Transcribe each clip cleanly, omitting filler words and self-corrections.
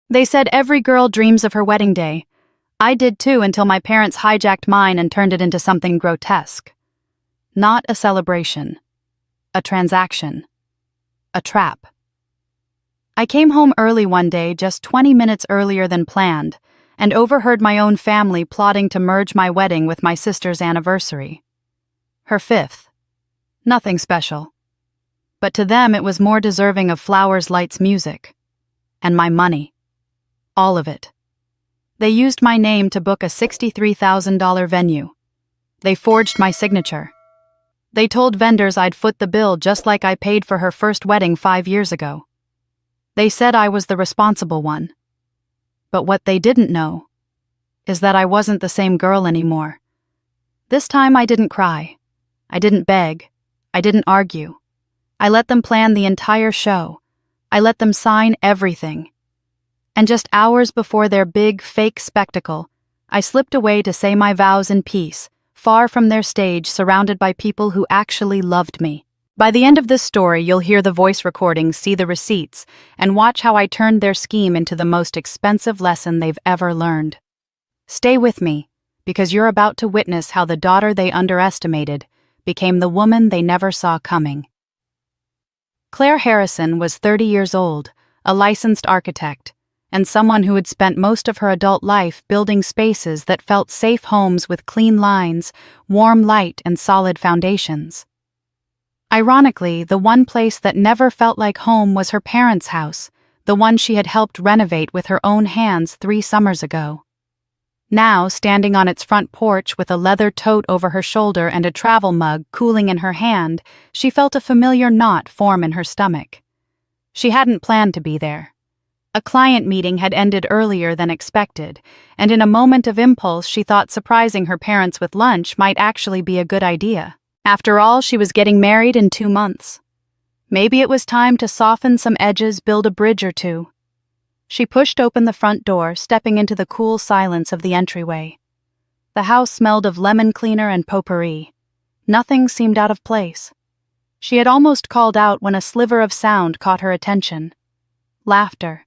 They said every girl dreams of her wedding day. I did too until my parents hijacked mine and turned it into something grotesque. Not a celebration. A transaction. A trap. I came home early one day, just 20 minutes earlier than planned, and overheard my own family plotting to merge my wedding with my sister's anniversary. Her 5th. Nothing special. But to them it was more deserving of flowers, lights, music. And my money. All of it. They used my name to book a $63,000 venue. They forged my signature. They told vendors I'd foot the bill just like I paid for her first wedding 5 years ago. They said I was the responsible one. But what they didn't know is that I wasn't the same girl anymore. This time I didn't cry. I didn't beg. I didn't argue. I let them plan the entire show. I let them sign everything. And just hours before their big, fake spectacle, I slipped away to say my vows in peace, far from their stage, surrounded by people who actually loved me. By the end of this story, you'll hear the voice recordings, see the receipts, and watch how I turned their scheme into the most expensive lesson they've ever learned. Stay with me, because you're about to witness how the daughter they underestimated became the woman they never saw coming. Claire Harrison was 30 years old, a licensed architect, and someone who had spent most of her adult life building spaces that felt safe homes with clean lines, warm light, and solid foundations. Ironically, the one place that never felt like home was her parents' house, the one she had helped renovate with her own hands 3 summers ago. Now, standing on its front porch with a leather tote over her shoulder and a travel mug cooling in her hand, she felt a familiar knot form in her stomach. She hadn't planned to be there. A client meeting had ended earlier than expected, and in a moment of impulse she thought surprising her parents with lunch might actually be a good idea. After all, she was getting married in 2 months. Maybe it was time to soften some edges, build a bridge or two. She pushed open the front door, stepping into the cool silence of the entryway. The house smelled of lemon cleaner and potpourri. Nothing seemed out of place. She had almost called out when a sliver of sound caught her attention. Laughter.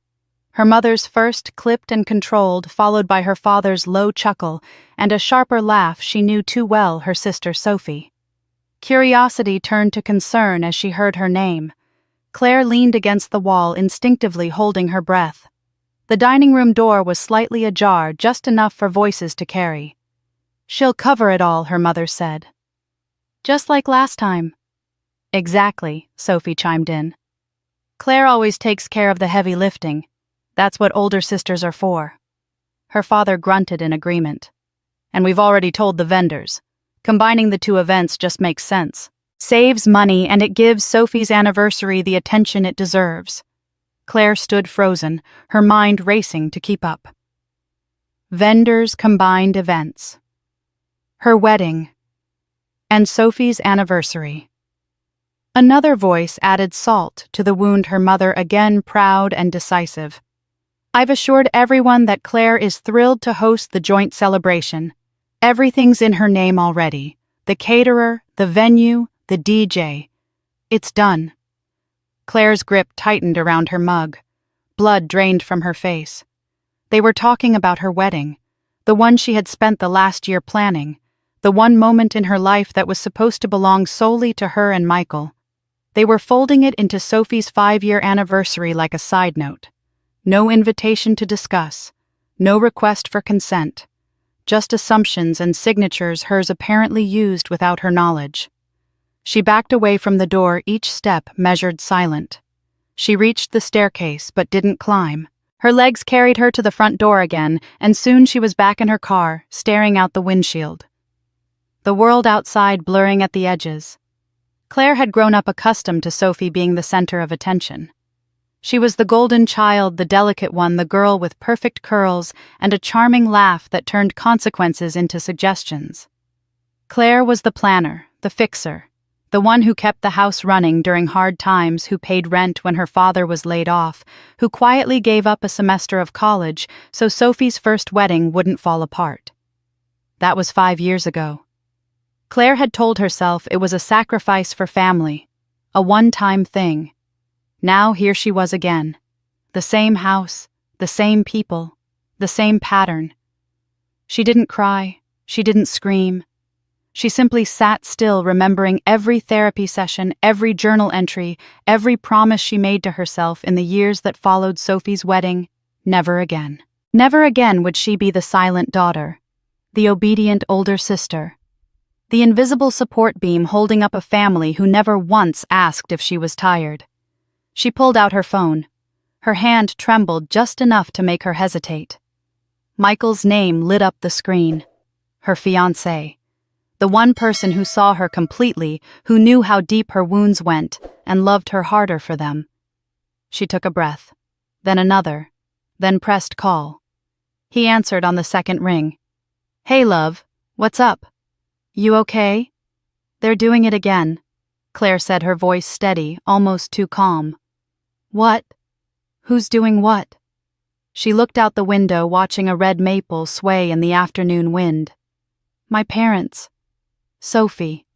Her mother's first, clipped and controlled, followed by her father's low chuckle and a sharper laugh she knew too well, her sister Sophie. Curiosity turned to concern as she heard her name. Claire leaned against the wall, instinctively holding her breath. The dining room door was slightly ajar, just enough for voices to carry. "She'll cover it all," her mother said. "Just like last time." "Exactly," Sophie chimed in. "Claire always takes care of the heavy lifting. That's what older sisters are for." Her father grunted in agreement. "And we've already told the vendors. Combining the 2 events just makes sense. Saves money, and it gives Sophie's anniversary the attention it deserves." Claire stood frozen, her mind racing to keep up. Vendors, combined events. Her wedding. And Sophie's anniversary. Another voice added salt to the wound, her mother again proud and decisive. "I've assured everyone that Claire is thrilled to host the joint celebration. Everything's in her name already. The caterer, the venue, the DJ. It's done." Claire's grip tightened around her mug. Blood drained from her face. They were talking about her wedding, the one she had spent the last year planning, the one moment in her life that was supposed to belong solely to her and Michael. They were folding it into Sophie's 5-year anniversary like a side note. No invitation to discuss, no request for consent, just assumptions and signatures hers apparently used without her knowledge. She backed away from the door, each step measured, silent. She reached the staircase but didn't climb. Her legs carried her to the front door again, and soon she was back in her car, staring out the windshield. The world outside blurring at the edges. Claire had grown up accustomed to Sophie being the center of attention. She was the golden child, the delicate one, the girl with perfect curls and a charming laugh that turned consequences into suggestions. Claire was the planner, the fixer, the one who kept the house running during hard times, who paid rent when her father was laid off, who quietly gave up a semester of college so Sophie's first wedding wouldn't fall apart. That was 5 years ago. Claire had told herself it was a sacrifice for family, a one-time thing. Now here she was again. The same house, The same people, the same pattern. She didn't cry, she didn't scream. She simply sat still, remembering every therapy session, every journal entry, every promise she made to herself in the years that followed Sophie's wedding. Never again. Never again would she be the silent daughter, the obedient older sister, the invisible support beam holding up a family who never once asked if she was tired. She pulled out her phone. Her hand trembled just enough to make her hesitate. Michael's name lit up the screen. Her fiancé. The one person who saw her completely, who knew how deep her wounds went, and loved her harder for them. She took a breath, then another, then pressed call. He answered on the second ring. "Hey, love, what's up? You okay?" "They're doing it again," Claire said, her voice steady, almost too calm. "What? Who's doing what?" She looked out the window, watching a red maple sway in the afternoon wind. "My parents. Sophie.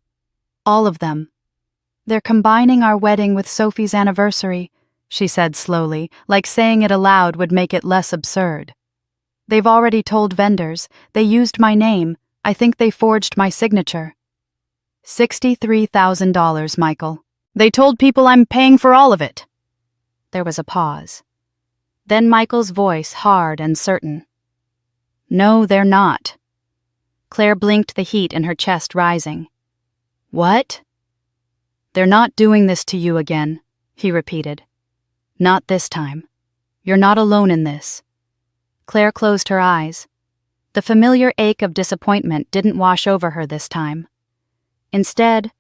All of them. They're combining our wedding with Sophie's anniversary," she said slowly, like saying it aloud would make it less absurd. "They've already told vendors. They used my name. I think they forged my signature." $63,000, Michael. They told people I'm paying for all of it." There was a pause. Then Michael's voice, hard and certain. "No, they're not." Claire blinked, the heat in her chest rising. "What?" "They're not doing this to you again," he repeated. "Not this time. You're not alone in this." Claire closed her eyes. The familiar ache of disappointment didn't wash over her this time. Instead,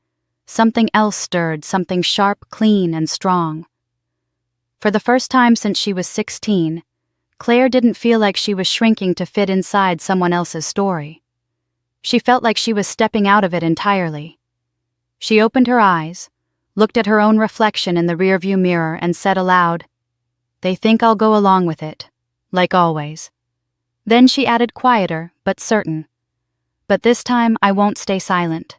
something else stirred, something sharp, clean, and strong. For the first time since she was 16, Claire didn't feel like she was shrinking to fit inside someone else's story. She felt like she was stepping out of it entirely. She opened her eyes, looked at her own reflection in the rearview mirror, and said aloud, "They think I'll go along with it, like always." Then she added, quieter but certain, "But this time I won't stay silent."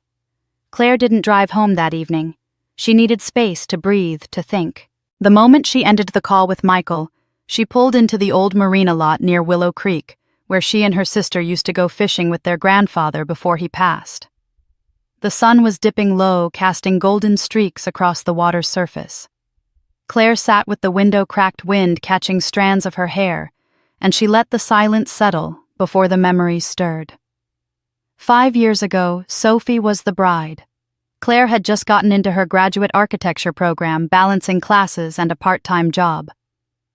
Claire didn't drive home that evening. She needed space to breathe, to think. The moment she ended the call with Michael, she pulled into the old marina lot near Willow Creek, where she and her sister used to go fishing with their grandfather before he passed. The sun was dipping low, casting golden streaks across the water's surface. Claire sat with the window-cracked wind catching strands of her hair, and she let the silence settle before the memories stirred. 5 years ago, Sophie was the bride. Claire had just gotten into her graduate architecture program, balancing classes and a part-time job.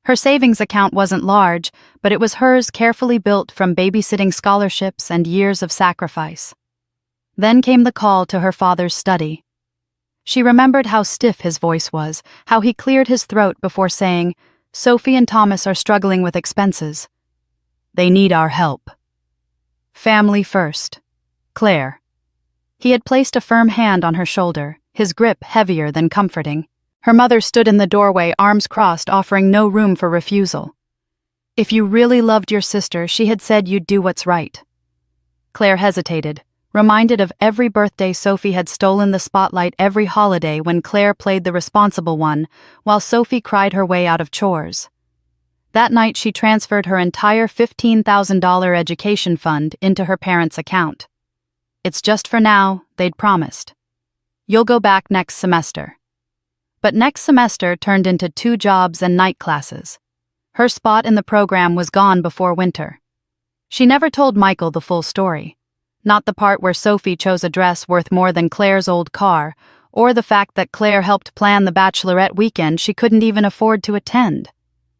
Her savings account wasn't large, but it was hers, carefully built from babysitting scholarships and years of sacrifice. Then came the call to her father's study. She remembered how stiff his voice was, how he cleared his throat before saying, "Sophie and Thomas are struggling with expenses. They need our help. Family first. Claire." He had placed a firm hand on her shoulder, his grip heavier than comforting. Her mother stood in the doorway, arms crossed, offering no room for refusal. "If you really loved your sister, she had said you'd do what's right." Claire hesitated, reminded of every birthday Sophie had stolen the spotlight, every holiday when Claire played the responsible one, while Sophie cried her way out of chores. That night she transferred her entire $15,000 education fund into her parents' account. "It's just for now," they'd promised. "You'll go back next semester." But next semester turned into 2 jobs and night classes. Her spot in the program was gone before winter. She never told Michael the full story. Not the part where Sophie chose a dress worth more than Claire's old car, or the fact that Claire helped plan the bachelorette weekend she couldn't even afford to attend.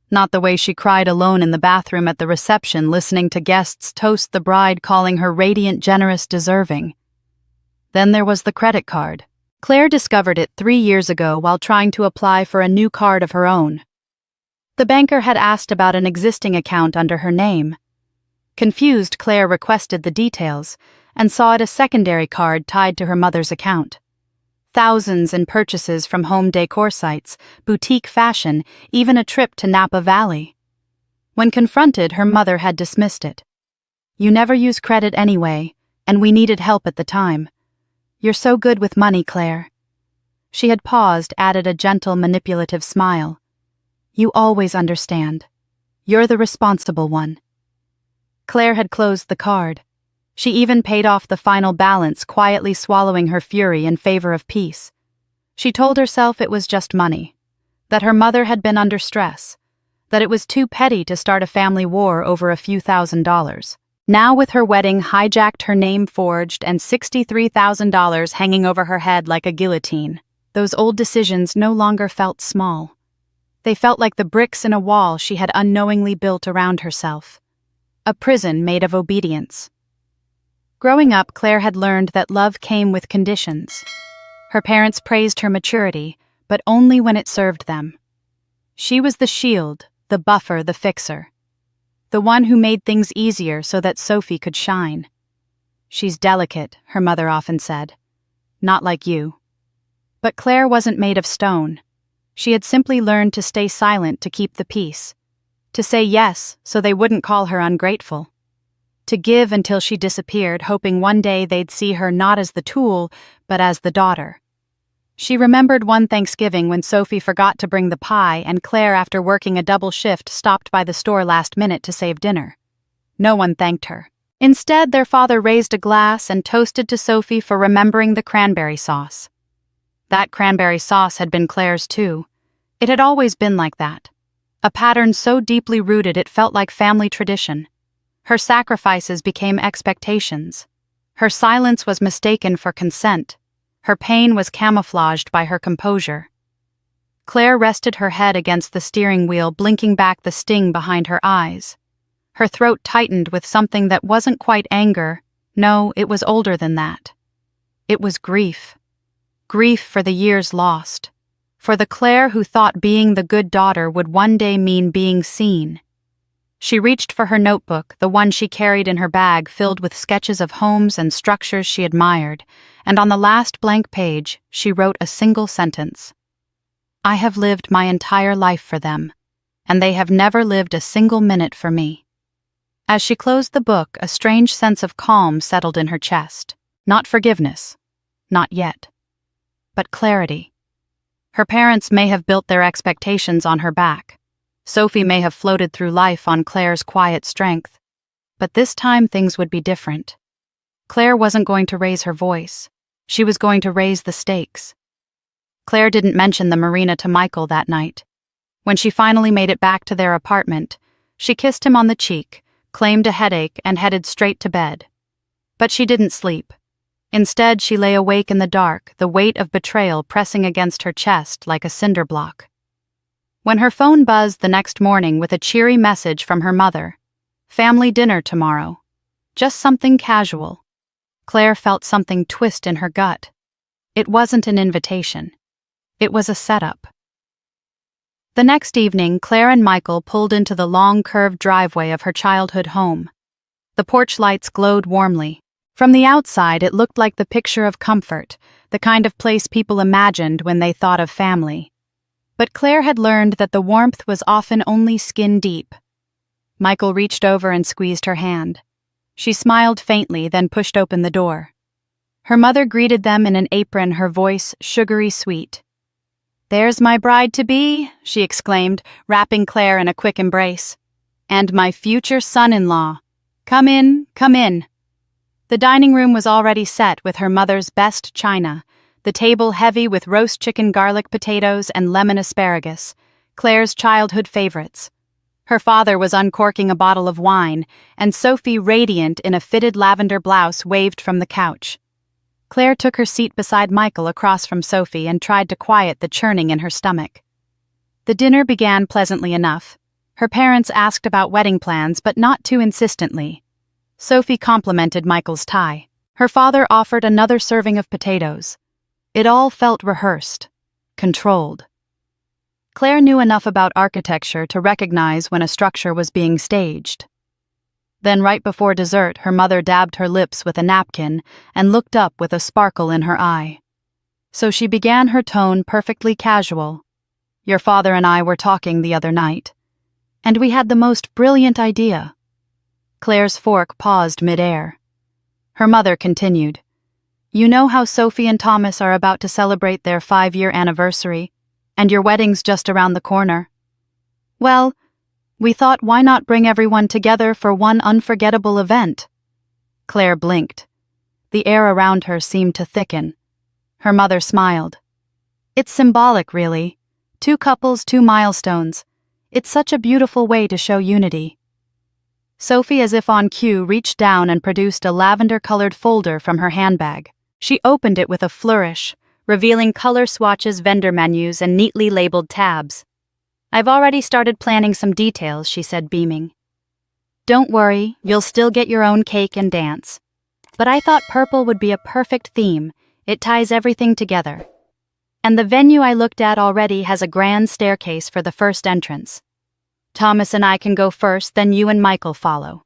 Not the way she cried alone in the bathroom at the reception, listening to guests toast the bride, calling her radiant, generous, deserving. Then there was the credit card. Claire discovered it 3 years ago while trying to apply for a new card of her own. The banker had asked about an existing account under her name. Confused, Claire requested the details and saw it a secondary card tied to her mother's account. Thousands in purchases from home decor sites, boutique fashion, even a trip to Napa Valley. When confronted, her mother had dismissed it. "You never use credit anyway, and we needed help at the time. You're so good with money, Claire." She had paused, added a gentle, manipulative smile. "You always understand. You're the responsible one." Claire had closed the card. She even paid off the final balance, quietly swallowing her fury in favor of peace. She told herself it was just money, that her mother had been under stress, that it was too petty to start a family war over a few $1,000s. Now, with her wedding hijacked, her name forged, and $63,000 hanging over her head like a guillotine, those old decisions no longer felt small. They felt like the bricks in a wall she had unknowingly built around herself. A prison made of obedience. Growing up, Claire had learned that love came with conditions. Her parents praised her maturity, but only when it served them. She was the shield, the buffer, the fixer. The one who made things easier so that Sophie could shine. "She's delicate," her mother often said. "Not like you." But Claire wasn't made of stone. She had simply learned to stay silent to keep the peace. To say yes so they wouldn't call her ungrateful. To give until she disappeared, hoping one day they'd see her not as the tool, but as the daughter. She remembered one Thanksgiving when Sophie forgot to bring the pie and Claire, after working a double shift, stopped by the store last minute to save dinner. No one thanked her. Instead, their father raised a glass and toasted to Sophie for remembering the cranberry sauce. That cranberry sauce had been Claire's too. It had always been like that. A pattern so deeply rooted it felt like family tradition. Her sacrifices became expectations. Her silence was mistaken for consent. Her pain was camouflaged by her composure. Claire rested her head against the steering wheel, blinking back the sting behind her eyes. Her throat tightened with something that wasn't quite anger. No, it was older than that. It was grief. Grief for the years lost. For the Claire who thought being the good daughter would one day mean being seen. She reached for her notebook, the one she carried in her bag, filled with sketches of homes and structures she admired, and on the last blank page, she wrote a single sentence. "I have lived my entire life for them, and they have never lived a single minute for me." As she closed the book, a strange sense of calm settled in her chest. Not forgiveness. Not yet. But clarity. Her parents may have built their expectations on her back. Sophie may have floated through life on Claire's quiet strength. But this time things would be different. Claire wasn't going to raise her voice. She was going to raise the stakes. Claire didn't mention the marina to Michael that night. When she finally made it back to their apartment, she kissed him on the cheek, claimed a headache, and headed straight to bed. But she didn't sleep. Instead, she lay awake in the dark, the weight of betrayal pressing against her chest like a cinder block. When her phone buzzed the next morning with a cheery message from her mother, "Family dinner tomorrow." Just something casual. Claire felt something twist in her gut. It wasn't an invitation. It was a setup. The next evening, Claire and Michael pulled into the long, curved driveway of her childhood home. The porch lights glowed warmly. From the outside, it looked like the picture of comfort, the kind of place people imagined when they thought of family. But Claire had learned that the warmth was often only skin deep. Michael reached over and squeezed her hand. She smiled faintly, then pushed open the door. Her mother greeted them in an apron, her voice sugary sweet. "There's my bride-to-be," she exclaimed, wrapping Claire in a quick embrace. "And my future son-in-law. Come in, come in." The dining room was already set with her mother's best china, the table heavy with roast chicken, garlic potatoes, and lemon asparagus, Claire's childhood favorites. Her father was uncorking a bottle of wine, and Sophie, radiant in a fitted lavender blouse, waved from the couch. Claire took her seat beside Michael across from Sophie and tried to quiet the churning in her stomach. The dinner began pleasantly enough. Her parents asked about wedding plans, but not too insistently. Sophie complimented Michael's tie. Her father offered another serving of potatoes. It all felt rehearsed, controlled. Claire knew enough about architecture to recognize when a structure was being staged. Then, right before dessert, her mother dabbed her lips with a napkin and looked up with a sparkle in her eye. So she began her tone perfectly casual. "Your father and I were talking the other night, and we had the most brilliant idea." Claire's fork paused mid-air. Her mother continued, "You know how Sophie and Thomas are about to celebrate their 5-year anniversary, and your wedding's just around the corner? Well, We thought, why not bring everyone together for one unforgettable event? Claire blinked. The air around her seemed to thicken. Her mother smiled. It's symbolic, really. 2 couples, 2 milestones. It's such a beautiful way to show unity. Sophie, as if on cue, reached down and produced a lavender-colored folder from her handbag. She opened it with a flourish, revealing color swatches, vendor menus, and neatly labeled tabs. I've already started planning some details, she said, beaming. Don't worry, you'll still get your own cake and dance. But I thought purple would be a perfect theme. It ties everything together. And the venue I looked at already has a grand staircase for the first entrance. Thomas and I can go first, then you and Michael follow.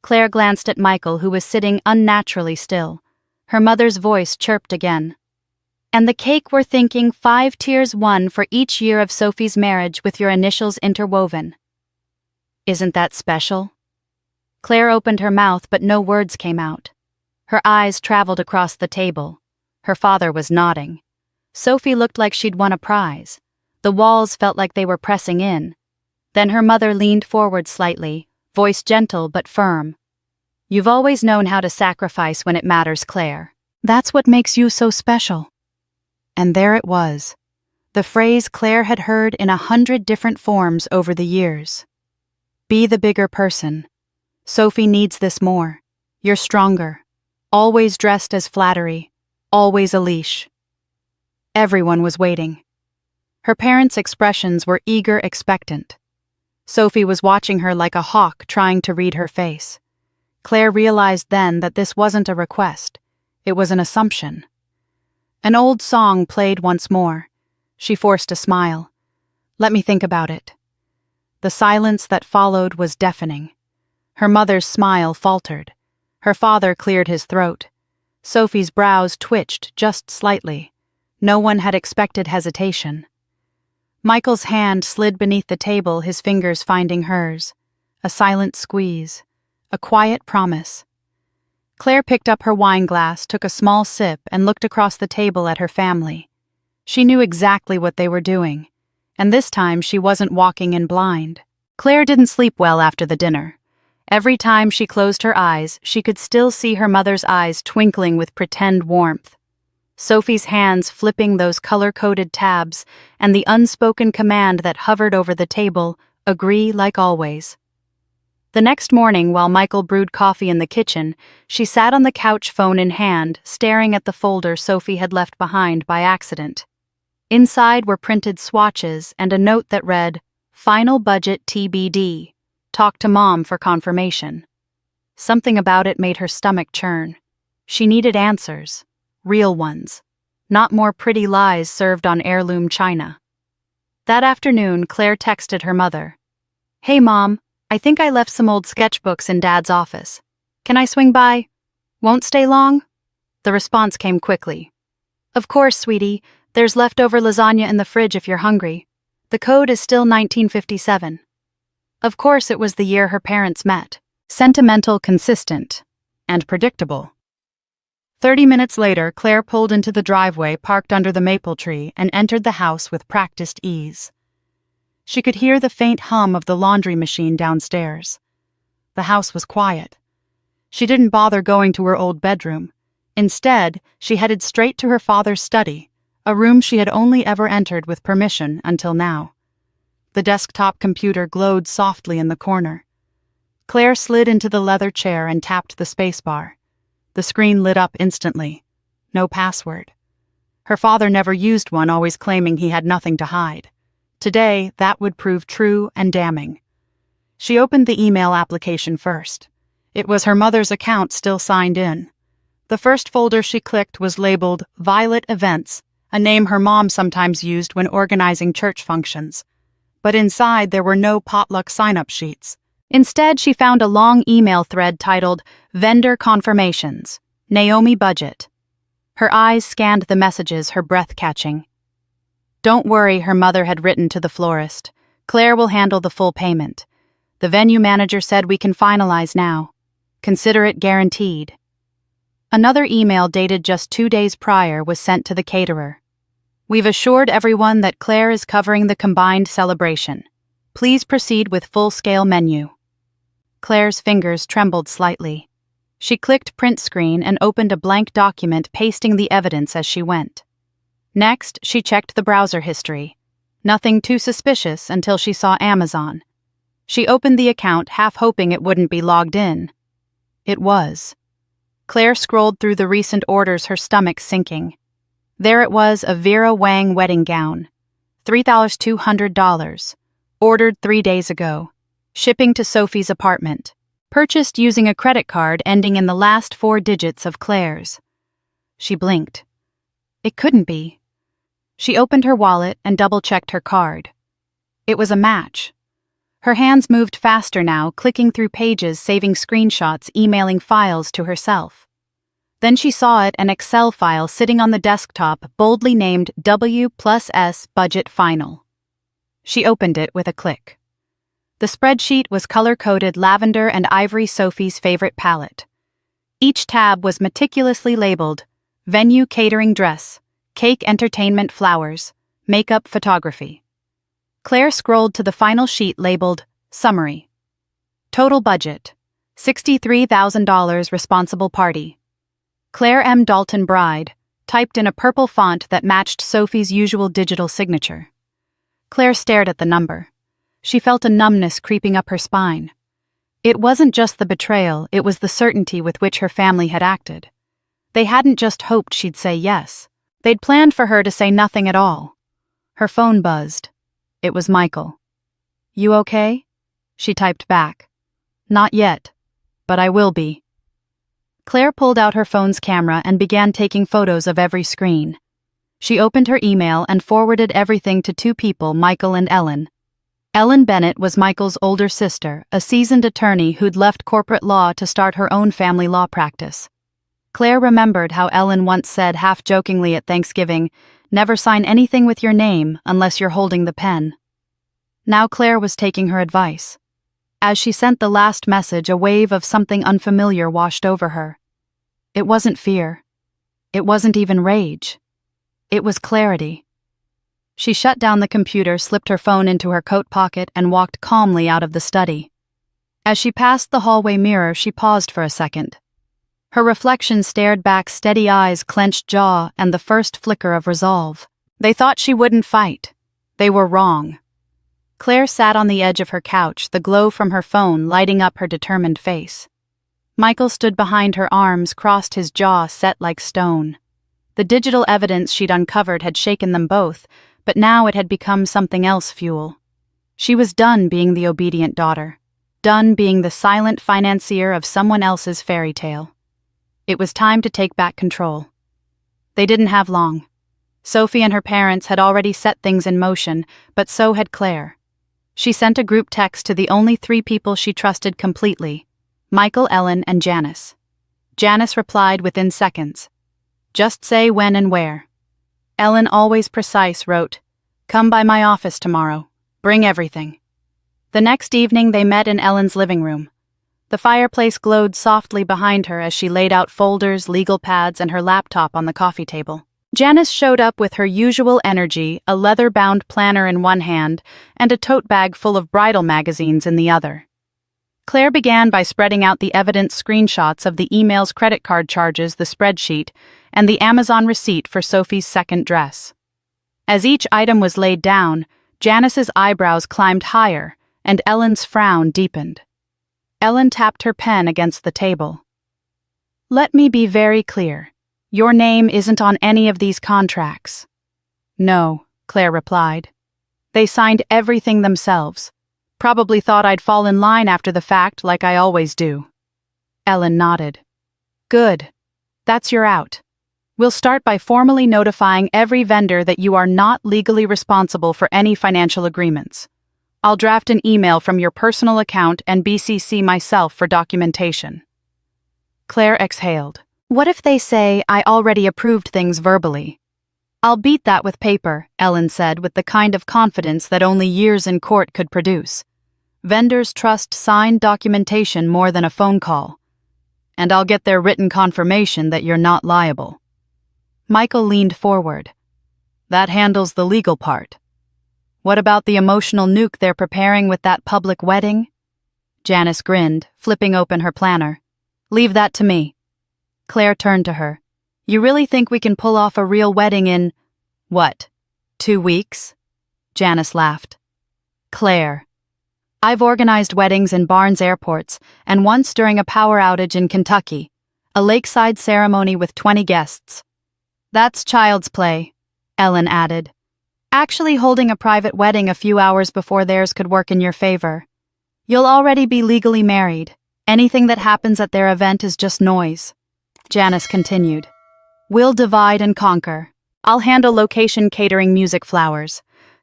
Claire glanced at Michael, who was sitting unnaturally still. Her mother's voice chirped again. And the cake, we're thinking 5 tiers, 1 for each year of Sophie's marriage with your initials interwoven. Isn't that special? Claire opened her mouth, but no words came out. Her eyes traveled across the table. Her father was nodding. Sophie looked like she'd won a prize. The walls felt like they were pressing in. Then her mother leaned forward slightly, voice gentle but firm. You've always known how to sacrifice when it matters, Claire. That's what makes you so special. And there it was. The phrase Claire had heard in 100 different forms over the years. Be the bigger person. Sophie needs this more. You're stronger. Always dressed as flattery. Always a leash. Everyone was waiting. Her parents' expressions were eager, expectant. Sophie was watching her like a hawk trying to read her face. Claire realized then that this wasn't a request. It was an assumption. An old song played once more. She forced a smile. Let me think about it. The silence that followed was deafening. Her mother's smile faltered. Her father cleared his throat. Sophie's brows twitched just slightly. No one had expected hesitation. Michael's hand slid beneath the table, his fingers finding hers. A silent squeeze. A quiet promise. Claire picked up her wine glass, took a small sip, and looked across the table at her family. She knew exactly what they were doing, and this time she wasn't walking in blind. Claire didn't sleep well after the dinner. Every time she closed her eyes, she could still see her mother's eyes twinkling with pretend warmth. Sophie's hands flipping those color-coded tabs, and the unspoken command that hovered over the table, agree like always. The next morning, while Michael brewed coffee in the kitchen, she sat on the couch, phone in hand, staring at the folder Sophie had left behind by accident. Inside were printed swatches and a note that read, Final budget TBD. Talk to Mom for confirmation. Something about it made her stomach churn. She needed answers. Real ones. Not more pretty lies served on heirloom china. That afternoon, Claire texted her mother. Hey, Mom. I think I left some old sketchbooks in Dad's office. Can I swing by? Won't stay long? The response came quickly. Of course, sweetie. There's leftover lasagna in the fridge if you're hungry. The code is still 1957. Of course, it was the year her parents met. Sentimental, consistent, and predictable. 30 minutes later, Claire pulled into the driveway, parked under the maple tree, and entered the house with practiced ease. She could hear the faint hum of the laundry machine downstairs. The house was quiet. She didn't bother going to her old bedroom. Instead, she headed straight to her father's study, a room she had only ever entered with permission until now. The desktop computer glowed softly in the corner. Claire slid into the leather chair and tapped the spacebar. The screen lit up instantly. No password. Her father never used one, always claiming he had nothing to hide. Today, that would prove true and damning. She opened the email application first. It was her mother's account still signed in. The first folder she clicked was labeled Violet Events, a name her mom sometimes used when organizing church functions. But inside there were no potluck sign-up sheets. Instead, she found a long email thread titled Vendor Confirmations, Naomi Budget. Her eyes scanned the messages, her breath catching. Don't worry, her mother had written to the florist. Claire will handle the full payment. The venue manager said we can finalize now. Consider it guaranteed. Another email dated just 2 days prior was sent to the caterer. We've assured everyone that Claire is covering the combined celebration. Please proceed with full-scale menu. Claire's fingers trembled slightly. She clicked print screen and opened a blank document, pasting the evidence as she went. Next, she checked the browser history. Nothing too suspicious until she saw Amazon. She opened the account, half hoping it wouldn't be logged in. It was. Claire scrolled through the recent orders, her stomach sinking. There it was, a Vera Wang wedding gown. $3,200. Ordered 3 days ago. Shipping to Sophie's apartment. Purchased using a credit card ending in the last 4 digits of Claire's. She blinked. It couldn't be. She opened her wallet and double-checked her card. It was a match. Her hands moved faster now, clicking through pages, saving screenshots, emailing files to herself. Then she saw it, an Excel file sitting on the desktop, boldly named W+S Budget Final. She opened it with a click. The spreadsheet was color-coded lavender and ivory, Sophie's favorite palette. Each tab was meticulously labeled: venue, catering, dress, cake, entertainment, flowers, makeup, photography. Claire scrolled to the final sheet labeled Summary. Total budget: $63,000, responsible party. Claire M. Dalton Bride, typed in a purple font that matched Sophie's usual digital signature. Claire stared at the number. She felt a numbness creeping up her spine. It wasn't just the betrayal, it was the certainty with which her family had acted. They hadn't just hoped she'd say yes. They'd planned for her to say nothing at all. Her phone buzzed. It was Michael. "You okay?" She typed back. "Not yet, but I will be." Claire pulled out her phone's camera and began taking photos of every screen. She opened her email and forwarded everything to 2 people, Michael and Ellen. Ellen Bennett was Michael's older sister, a seasoned attorney who'd left corporate law to start her own family law practice. Claire remembered how Ellen once said half-jokingly at Thanksgiving, "Never sign anything with your name unless you're holding the pen." Now Claire was taking her advice. As she sent the last message, a wave of something unfamiliar washed over her. It wasn't fear. It wasn't even rage. It was clarity. She shut down the computer, slipped her phone into her coat pocket, and walked calmly out of the study. As she passed the hallway mirror, she paused for a second. Her reflection stared back, steady eyes, clenched jaw, and the first flicker of resolve. They thought she wouldn't fight. They were wrong. Claire sat on the edge of her couch, the glow from her phone lighting up her determined face. Michael stood behind her, arms crossed, his jaw set like stone. The digital evidence she'd uncovered had shaken them both, but now it had become something else, fuel. She was done being the obedient daughter, done being the silent financier of someone else's fairy tale. It was time to take back control. They didn't have long. Sophie and her parents had already set things in motion, but so had Claire. She sent a group text to the only 3 people she trusted completely: Michael, Ellen, and Janice. Janice replied within seconds. "Just say when and where." Ellen, always precise, wrote, "Come by my office tomorrow. Bring everything." The next evening they met in Ellen's living room. The fireplace glowed softly behind her as she laid out folders, legal pads, and her laptop on the coffee table. Janice showed up with her usual energy, a leather-bound planner in one hand and a tote bag full of bridal magazines in the other. Claire began by spreading out the evidence, screenshots of the emails, credit card charges, the spreadsheet, and the Amazon receipt for Sophie's second dress. As each item was laid down, Janice's eyebrows climbed higher and Ellen's frown deepened. Ellen tapped her pen against the table. "Let me be very clear. Your name isn't on any of these contracts." "No," Claire replied. "They signed everything themselves. Probably thought I'd fall in line after the fact, like I always do." Ellen nodded. "Good. That's your out. We'll start by formally notifying every vendor that you are not legally responsible for any financial agreements. I'll draft an email from your personal account and BCC myself for documentation." Claire exhaled. "What if they say I already approved things verbally?" "I'll beat that with paper," Ellen said with the kind of confidence that only years in court could produce. "Vendors trust signed documentation more than a phone call. And I'll get their written confirmation that you're not liable." Michael leaned forward. "That handles the legal part. What about the emotional nuke they're preparing with that public wedding? Janice grinned, flipping open her planner. Leave that to me. Claire turned to her. You really think we can pull off a real wedding in, what, 2 weeks? Janice laughed. Claire. I've organized weddings in Barnes airports, and once during a power outage in Kentucky. A lakeside ceremony with 20 guests. That's child's play, Ellen added. Actually holding a private wedding a few hours before theirs could work in your favor. You'll already be legally married. Anything that happens at their event is just noise. Janice continued. We'll divide and conquer. I'll handle location, catering, music, flowers.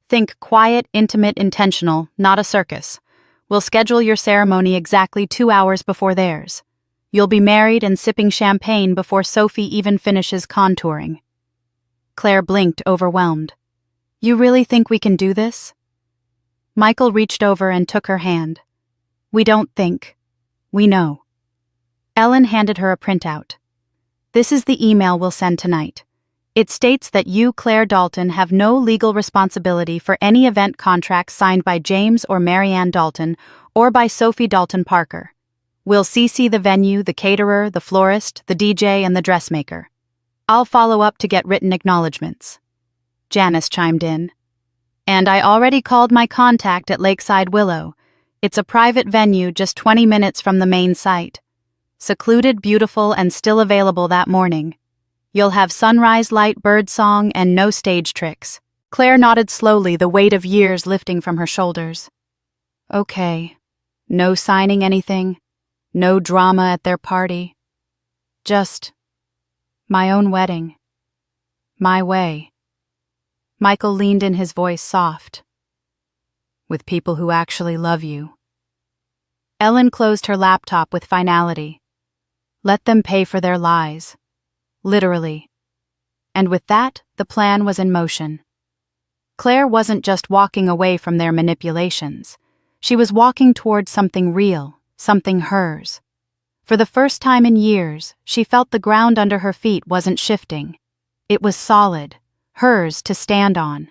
Think quiet, intimate, intentional, not a circus. We'll schedule your ceremony exactly 2 hours before theirs. You'll be married and sipping champagne before Sophie even finishes contouring. Claire blinked, overwhelmed. You really think we can do this? Michael reached over and took her hand. We don't think. We know. Ellen handed her a printout. This is the email we'll send tonight. It states that you, Claire Dalton, have no legal responsibility for any event contracts signed by James or Marianne Dalton or by Sophie Dalton Parker. We'll CC the venue, the caterer, the florist, the DJ, and the dressmaker. I'll follow up to get written acknowledgments. Janice chimed in. And I already called my contact at Lakeside Willow. It's a private venue just 20 minutes from the main site. Secluded, beautiful, and still available that morning. You'll have sunrise light, birdsong, and no stage tricks. Claire nodded slowly, the weight of years lifting from her shoulders. Okay. No signing anything. No drama at their party. Just my own wedding. My way. Michael leaned in, his voice soft. With people who actually love you. Ellen closed her laptop with finality. Let them pay for their lies. Literally. And with that, the plan was in motion. Claire wasn't just walking away from their manipulations. She was walking toward something real, something hers. For the first time in years, she felt the ground under her feet wasn't shifting. It was solid, hers to stand on.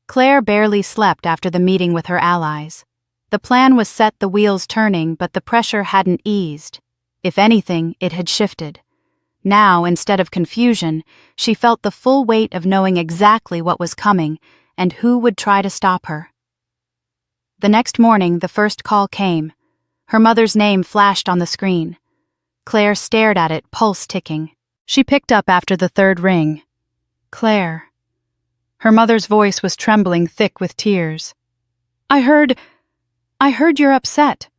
Claire barely slept after the meeting with her allies. The plan was set, the wheels turning, but the pressure hadn't eased. If anything, it had shifted. Now, instead of confusion, she felt the full weight of knowing exactly what was coming and who would try to stop her. The next morning, the first call came. Her mother's name flashed on the screen. Claire stared at it, pulse ticking. She picked up after the third ring. Claire. Her mother's voice was trembling, thick with tears. I heard you're upset.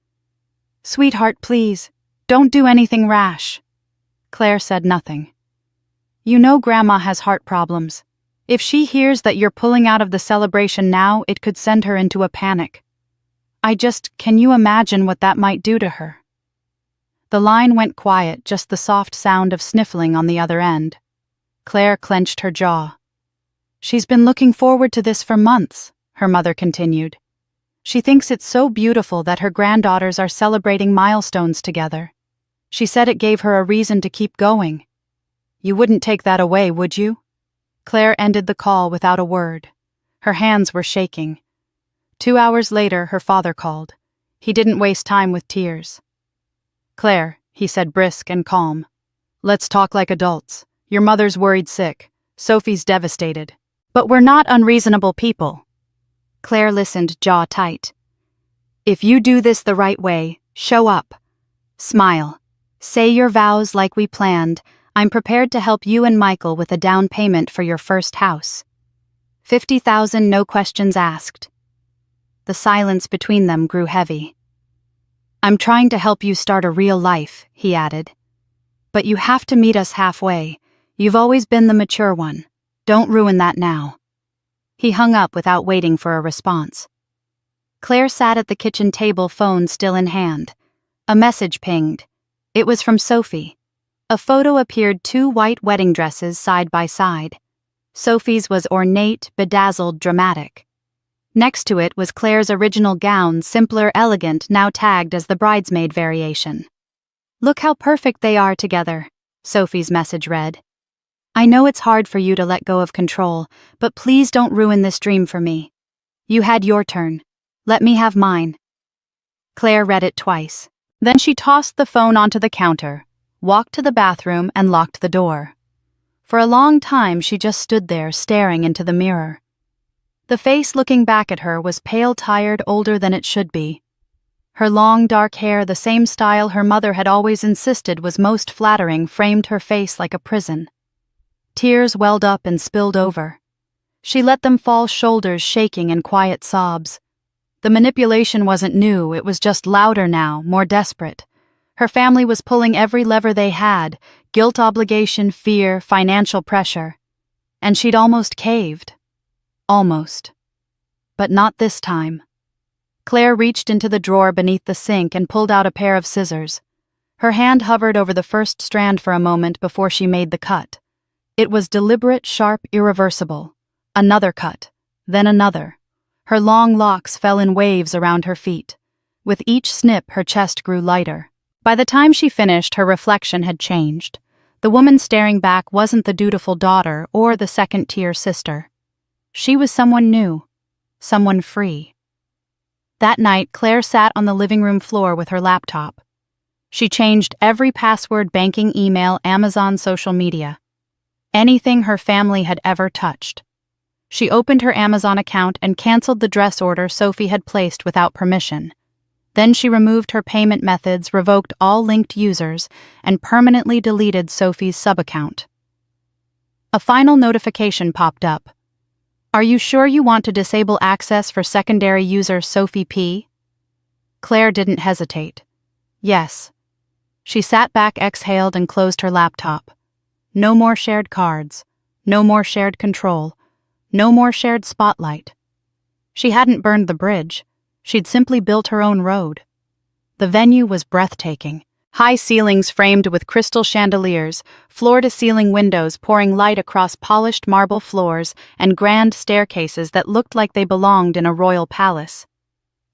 Sweetheart, please, don't do anything rash. Claire said nothing. You know Grandma has heart problems. If she hears that you're pulling out of the celebration now, it could send her into a panic. Can you imagine what that might do to her? The line went quiet, just the soft sound of sniffling on the other end. Claire clenched her jaw. She's been looking forward to this for months, her mother continued. She thinks it's so beautiful that her granddaughters are celebrating milestones together. She said it gave her a reason to keep going. You wouldn't take that away, would you? Claire ended the call without a word. Her hands were shaking. 2 hours later, her father called. He didn't waste time with tears. Claire, he said, brisk and calm. Let's talk like adults. Your mother's worried sick. Sophie's devastated. But we're not unreasonable people. Claire listened, jaw tight. If you do this the right way, show up. Smile. Say your vows like we planned. I'm prepared to help you and Michael with a down payment for your first house. 50,000, no questions asked. The silence between them grew heavy. I'm trying to help you start a real life, he added. But you have to meet us halfway. You've always been the mature one. Don't ruin that now. He hung up without waiting for a response. Claire sat at the kitchen table, phone still in hand. A message pinged. It was from Sophie. A photo appeared, 2 white wedding dresses side by side. Sophie's was ornate, bedazzled, dramatic. Next to it was Claire's original gown, simpler, elegant, now tagged as the bridesmaid variation. Look how perfect they are together, Sophie's message read. I know it's hard for you to let go of control, but please don't ruin this dream for me. You had your turn. Let me have mine. Claire read it twice. Then she tossed the phone onto the counter, walked to the bathroom, and locked the door. For a long time she just stood there staring into the mirror. The face looking back at her was pale, tired, older than it should be. Her long dark hair, the same style her mother had always insisted was most flattering, framed her face like a prison. Tears welled up and spilled over. She let them fall, shoulders shaking in quiet sobs. The manipulation wasn't new, it was just louder now, more desperate. Her family was pulling every lever they had: guilt, obligation, fear, financial pressure. And she'd almost caved. Almost. But not this time. Claire reached into the drawer beneath the sink and pulled out a pair of scissors. Her hand hovered over the first strand for a moment before she made the cut. It was deliberate, sharp, irreversible. Another cut, then another. Her long locks fell in waves around her feet. With each snip, her chest grew lighter. By the time she finished, her reflection had changed. The woman staring back wasn't the dutiful daughter or the second-tier sister. She was someone new, someone free. That night, Claire sat on the living room floor with her laptop. She changed every password, banking, email, Amazon, social media. Anything her family had ever touched. She opened her Amazon account and canceled the dress order Sophie had placed without permission. Then she removed her payment methods, revoked all linked users, and permanently deleted Sophie's sub-account. A final notification popped up. Are you sure you want to disable access for secondary user Sophie P? Claire didn't hesitate. Yes. She sat back, exhaled, and closed her laptop. No more shared cards. No more shared control. No more shared spotlight. She hadn't burned the bridge. She'd simply built her own road. The venue was breathtaking. High ceilings framed with crystal chandeliers, floor-to-ceiling windows pouring light across polished marble floors, and grand staircases that looked like they belonged in a royal palace.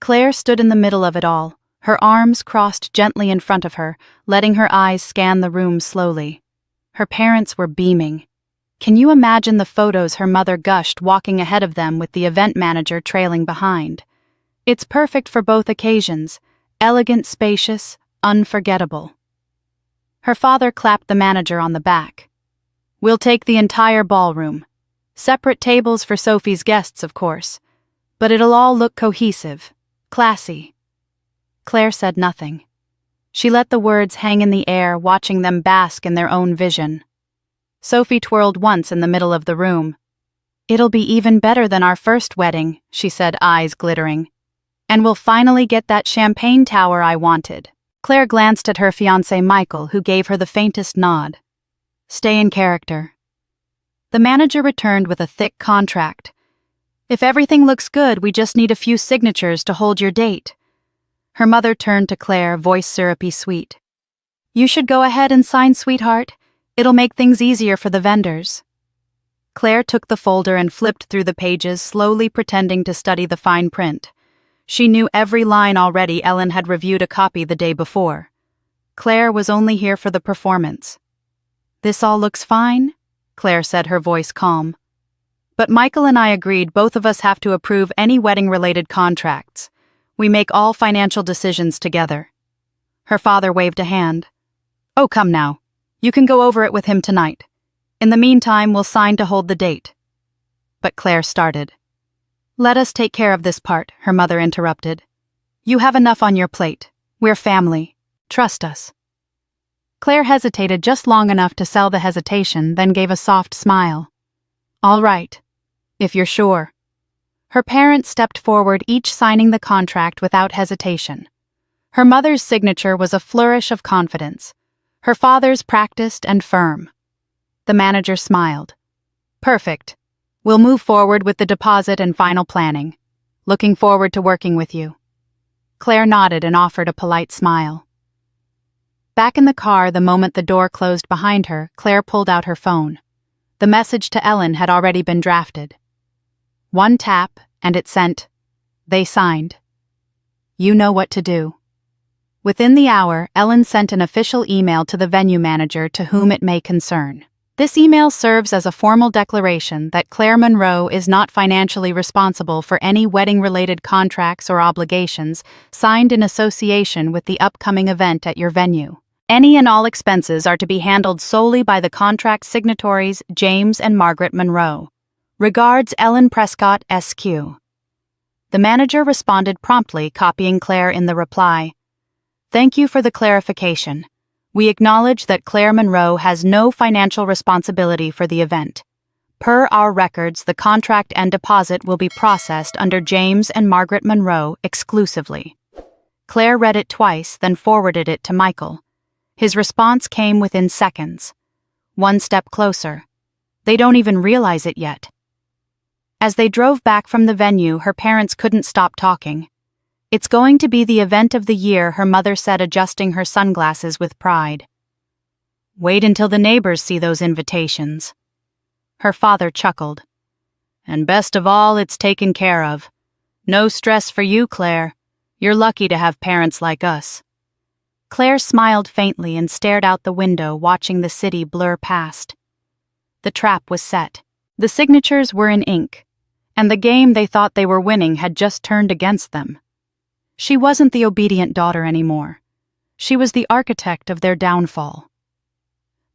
Claire stood in the middle of it all, her arms crossed gently in front of her, letting her eyes scan the room slowly. Her parents were beaming. Can you imagine the photos her mother gushed, walking ahead of them with the event manager trailing behind? It's perfect for both occasions, elegant, spacious, unforgettable. Her father clapped the manager on the back. We'll take the entire ballroom. Separate tables for Sophie's guests, of course. But it'll all look cohesive, classy. Claire said nothing. She let the words hang in the air, watching them bask in their own vision. Sophie twirled once in the middle of the room. It'll be even better than our first wedding, she said, eyes glittering. And we'll finally get that champagne tower I wanted. Claire glanced at her fiancé Michael, who gave her the faintest nod. Stay in character. The manager returned with a thick contract. If everything looks good, we just need a few signatures to hold your date. Her mother turned to Claire, voice syrupy sweet. You should go ahead and sign, sweetheart. It'll make things easier for the vendors. Claire took the folder and flipped through the pages, slowly pretending to study the fine print. She knew every line already. Ellen had reviewed a copy the day before. Claire was only here for the performance. This all looks fine, Claire said, her voice calm. But Michael and I agreed both of us have to approve any wedding-related contracts. We make all financial decisions together. Her father waved a hand. Oh, come now. You can go over it with him tonight. In the meantime, we'll sign to hold the date. But Claire started. Let us take care of this part, her mother interrupted. You have enough on your plate. We're family. Trust us. Claire hesitated just long enough to sell the hesitation, then gave a soft smile. All right, if you're sure. Her parents stepped forward, each signing the contract without hesitation. Her mother's signature was a flourish of confidence. Her father's practiced and firm. The manager smiled. Perfect. We'll move forward with the deposit and final planning. Looking forward to working with you. Claire nodded and offered a polite smile. Back in the car, the moment the door closed behind her, Claire pulled out her phone. The message to Ellen had already been drafted. One tap, and it sent. They signed. You know what to do. Within the hour, Ellen sent an official email to the venue manager to whom it may concern. This email serves as a formal declaration that Claire Monroe is not financially responsible for any wedding-related contracts or obligations signed in association with the upcoming event at your venue. Any and all expenses are to be handled solely by the contract signatories James and Margaret Monroe. Regards, Ellen Prescott, SQ. The manager responded promptly, copying Claire in the reply. Thank you for the clarification. We acknowledge that Claire Monroe has no financial responsibility for the event. Per our records, the contract and deposit will be processed under James and Margaret Monroe exclusively. Claire read it twice, then forwarded it to Michael. His response came within seconds. One step closer. They don't even realize it yet. As they drove back from the venue, her parents couldn't stop talking. It's going to be the event of the year, her mother said, adjusting her sunglasses with pride. Wait until the neighbors see those invitations. Her father chuckled. And best of all, it's taken care of. No stress for you, Claire. You're lucky to have parents like us. Claire smiled faintly and stared out the window, watching the city blur past. The trap was set. The signatures were in ink, and the game they thought they were winning had just turned against them. She wasn't the obedient daughter anymore. She was the architect of their downfall.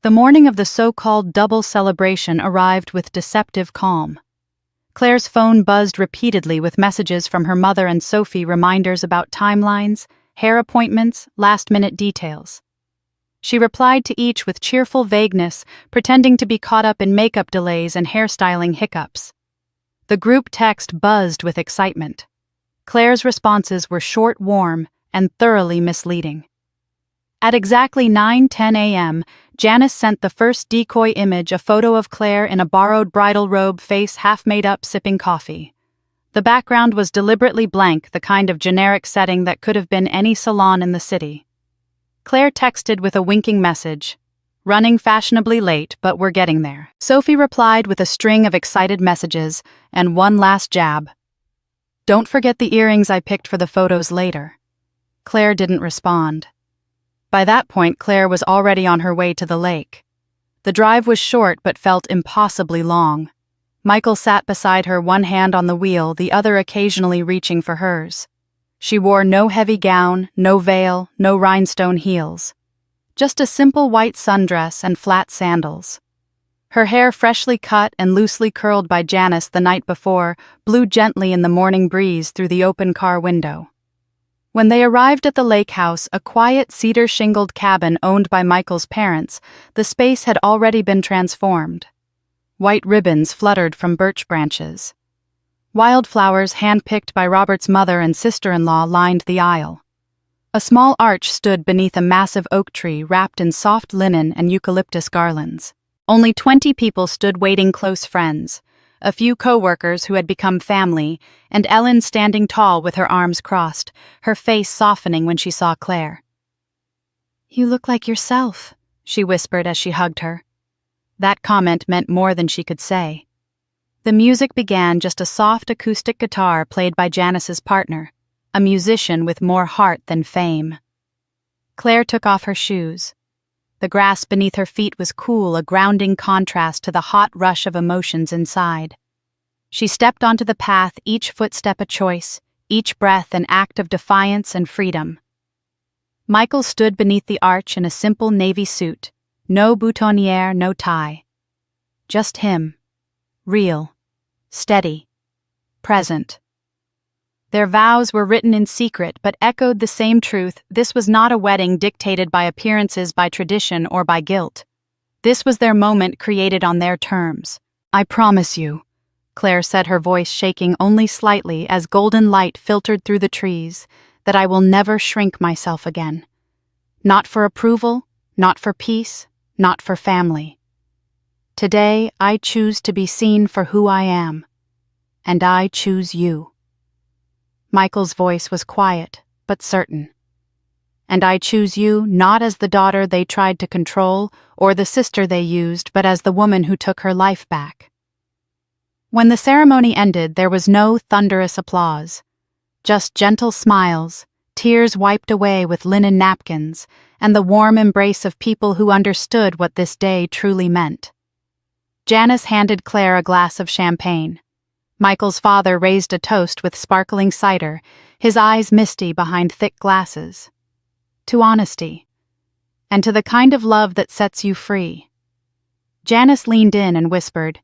The morning of the so-called double celebration arrived with deceptive calm. Claire's phone buzzed repeatedly with messages from her mother and Sophie, reminders about timelines, hair appointments, last-minute details. She replied to each with cheerful vagueness, pretending to be caught up in makeup delays and hairstyling hiccups. The group text buzzed with excitement. Claire's responses were short, warm, and thoroughly misleading. At exactly 9:10 a.m., Janice sent the first decoy image, a photo of Claire in a borrowed bridal robe, face half made up, sipping coffee. The background was deliberately blank, the kind of generic setting that could have been any salon in the city. Claire texted with a winking message, running fashionably late, but we're getting there. Sophie replied with a string of excited messages and one last jab. Don't forget the earrings I picked for the photos later. Claire didn't respond. By that point, Claire was already on her way to the lake. The drive was short but felt impossibly long. Michael sat beside her, one hand on the wheel, the other occasionally reaching for hers. She wore no heavy gown, no veil, no rhinestone heels. Just a simple white sundress and flat sandals. Her hair, freshly cut and loosely curled by Janice the night before, blew gently in the morning breeze through the open car window. When they arrived at the lake house, a quiet cedar-shingled cabin owned by Michael's parents, the space had already been transformed. White ribbons fluttered from birch branches. Wildflowers, hand-picked by Robert's mother and sister-in-law, lined the aisle. A small arch stood beneath a massive oak tree wrapped in soft linen and eucalyptus garlands. Only 20 people stood waiting, close friends, a few co-workers who had become family, and Ellen standing tall with her arms crossed, her face softening when she saw Claire. You look like yourself, she whispered as she hugged her. That comment meant more than she could say. The music began, just a soft acoustic guitar played by Janice's partner, a musician with more heart than fame. Claire took off her shoes. The grass beneath her feet was cool, a grounding contrast to the hot rush of emotions inside. She stepped onto the path, each footstep a choice, each breath an act of defiance and freedom. Michael stood beneath the arch in a simple navy suit, no boutonniere, no tie. Just him, real, steady, present. Their vows were written in secret but echoed the same truth. This was not a wedding dictated by appearances, by tradition, or by guilt. This was their moment, created on their terms. I promise you, Claire said, her voice shaking only slightly as golden light filtered through the trees, that I will never shrink myself again. Not for approval, not for peace, not for family. Today, I choose to be seen for who I am, and I choose you. Michael's voice was quiet, but certain. And I choose you not as the daughter they tried to control or the sister they used, but as the woman who took her life back. When the ceremony ended, there was no thunderous applause, just gentle smiles, tears wiped away with linen napkins, and the warm embrace of people who understood what this day truly meant. Janice handed Claire a glass of champagne. Michael's father raised a toast with sparkling cider, his eyes misty behind thick glasses. To honesty. And to the kind of love that sets you free. Janice leaned in and whispered,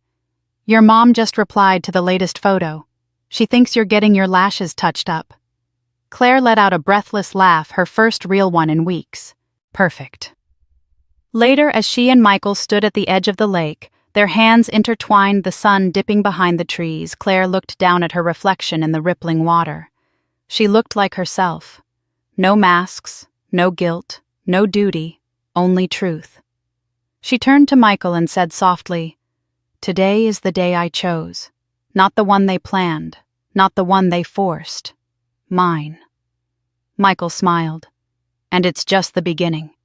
"Your mom just replied to the latest photo. She thinks you're getting your lashes touched up." Claire let out a breathless laugh, her first real one in weeks. Perfect. Later, as she and Michael stood at the edge of the lake, their hands intertwined, the sun dipping behind the trees, Claire looked down at her reflection in the rippling water. She looked like herself. No masks, no guilt, no duty, only truth. She turned to Michael and said softly, "Today is the day I chose. Not the one they planned, not the one they forced. Mine." Michael smiled. "And it's just the beginning."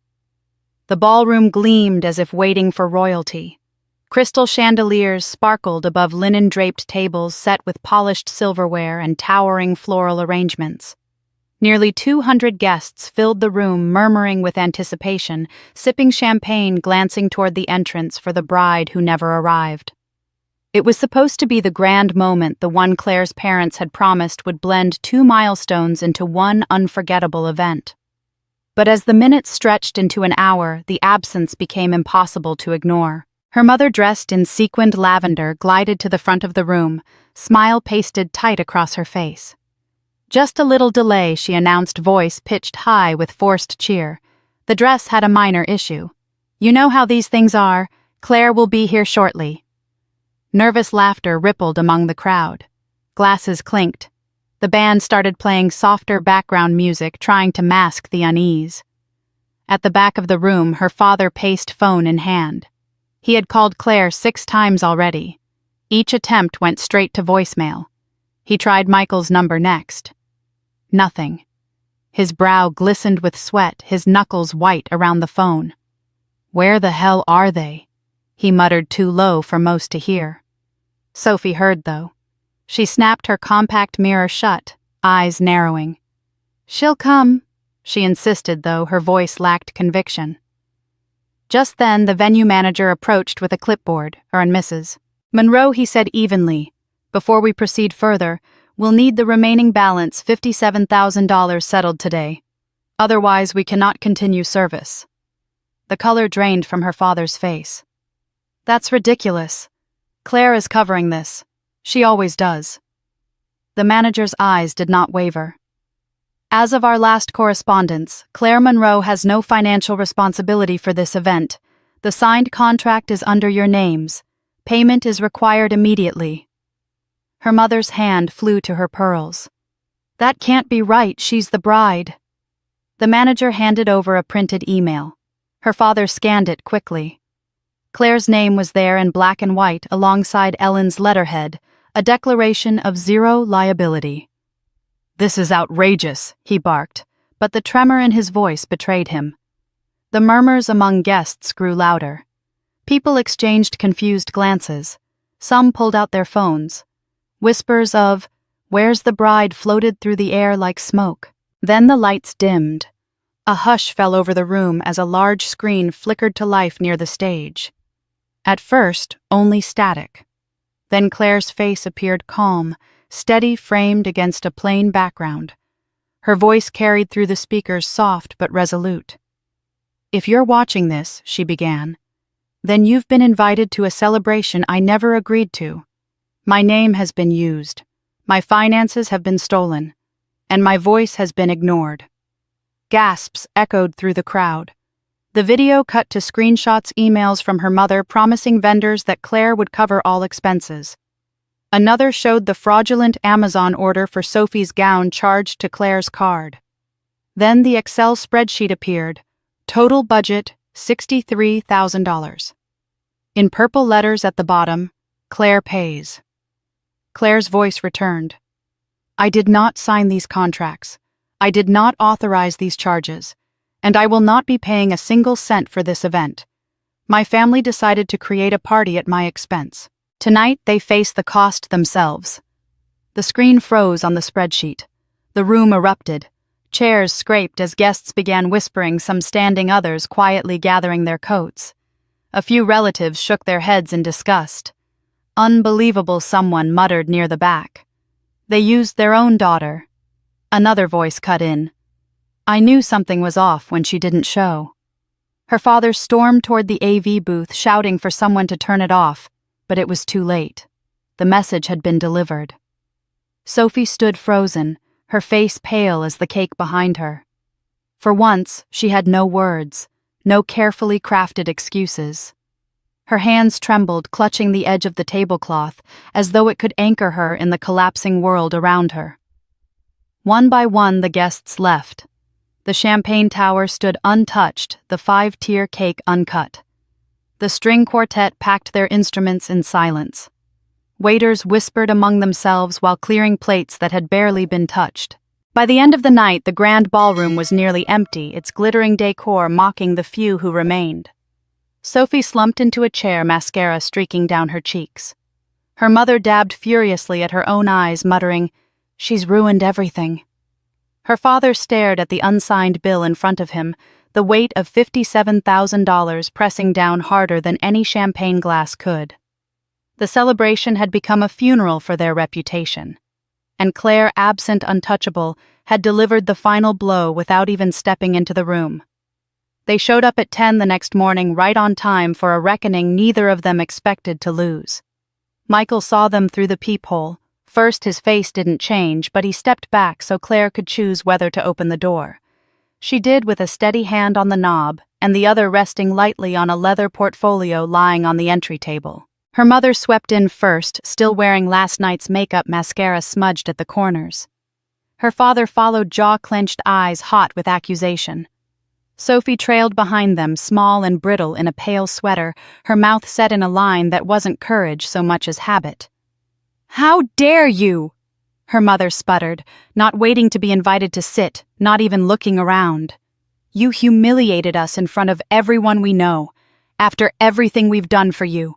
The ballroom gleamed as if waiting for royalty. Crystal chandeliers sparkled above linen-draped tables set with polished silverware and towering floral arrangements. Nearly 200 guests filled the room, murmuring with anticipation, sipping champagne, glancing toward the entrance for the bride who never arrived. It was supposed to be the grand moment, the one Claire's parents had promised would blend two milestones into one unforgettable event. But as the minutes stretched into an hour, the absence became impossible to ignore. Her mother, dressed in sequined lavender, glided to the front of the room, smile pasted tight across her face. "Just a little delay," she announced, voice pitched high with forced cheer. "The dress had a minor issue. You know how these things are. Claire will be here shortly." Nervous laughter rippled among the crowd. Glasses clinked. The band started playing softer background music, trying to mask the unease. At the back of the room, her father paced, phone in hand. He had called Claire 6 times already. Each attempt went straight to voicemail. He tried Michael's number next. Nothing. His brow glistened with sweat, his knuckles white around the phone. "Where the hell are they?" he muttered, too low for most to hear. Sophie heard, though. She snapped her compact mirror shut, eyes narrowing. "She'll come," she insisted, though her voice lacked conviction. Just then, the venue manager approached with a clipboard, and Mrs. Monroe, he said evenly, "Before we proceed further, we'll need the remaining balance, $57,000, settled today. Otherwise, we cannot continue service." The color drained from her father's face. "That's ridiculous. Claire is covering this. She always does." The manager's eyes did not waver. "As of our last correspondence, Claire Monroe has no financial responsibility for this event. The signed contract is under your names. Payment is required immediately." Her mother's hand flew to her pearls. "That can't be right, she's the bride." The manager handed over a printed email. Her father scanned it quickly. Claire's name was there in black and white alongside Ellen's letterhead, a declaration of zero liability. "This is outrageous," he barked, but the tremor in his voice betrayed him. The murmurs among guests grew louder. People exchanged confused glances. Some pulled out their phones. Whispers of, "Where's the bride?" floated through the air like smoke. Then the lights dimmed. A hush fell over the room as a large screen flickered to life near the stage. At first, only static. Then Claire's face appeared calm, steady, framed against a plain background. Her voice carried through the speakers, soft but resolute. "If you're watching this," she began, "then you've been invited to a celebration I never agreed to. My name has been used, my finances have been stolen, and my voice has been ignored." Gasps echoed through the crowd. The video cut to screenshots, emails from her mother promising vendors that Claire would cover all expenses. Another showed the fraudulent Amazon order for Sophie's gown charged to Claire's card. Then the Excel spreadsheet appeared. Total budget, $63,000. In purple letters at the bottom, "Claire pays." Claire's voice returned. "I did not sign these contracts. I did not authorize these charges, and I will not be paying a single cent for this event. My family decided to create a party at my expense. Tonight, they face the cost themselves." The screen froze on the spreadsheet. The room erupted. Chairs scraped as guests began whispering, some standing, others quietly gathering their coats. A few relatives shook their heads in disgust. Unbelievable, someone muttered near the back. They used their own daughter. Another voice cut in. I knew something was off when she didn't show. Her father stormed toward the AV booth, shouting for someone to turn it off, but it was too late. The message had been delivered. Sophie stood frozen, her face pale as the cake behind her. For once, she had no words, no carefully crafted excuses. Her hands trembled, clutching the edge of the tablecloth, as though it could anchor her in the collapsing world around her. One by one, the guests left. The champagne tower stood untouched, the 5-tier cake uncut. The string quartet packed their instruments in silence. Waiters whispered among themselves while clearing plates that had barely been touched. By the end of the night, the grand ballroom was nearly empty, its glittering decor mocking the few who remained. Sophie slumped into a chair, mascara streaking down her cheeks. Her mother dabbed furiously at her own eyes, muttering, "She's ruined everything." Her father stared at the unsigned bill in front of him, the weight of $57,000 pressing down harder than any champagne glass could. The celebration had become a funeral for their reputation, and Claire, absent untouchable, had delivered the final blow without even stepping into the room. They showed up at 10 the next morning, right on time for a reckoning neither of them expected to lose. Michael saw them through the peephole. First, his face didn't change, but he stepped back so Claire could choose whether to open the door. She did, with a steady hand on the knob, and the other resting lightly on a leather portfolio lying on the entry table. Her mother swept in first, still wearing last night's makeup, mascara smudged at the corners. Her father followed, jaw-clenched, eyes hot with accusation. Sophie trailed behind them, small and brittle in a pale sweater, her mouth set in a line that wasn't courage so much as habit. "How dare you?" her mother sputtered, not waiting to be invited to sit, not even looking around. "You humiliated us in front of everyone we know, after everything we've done for you."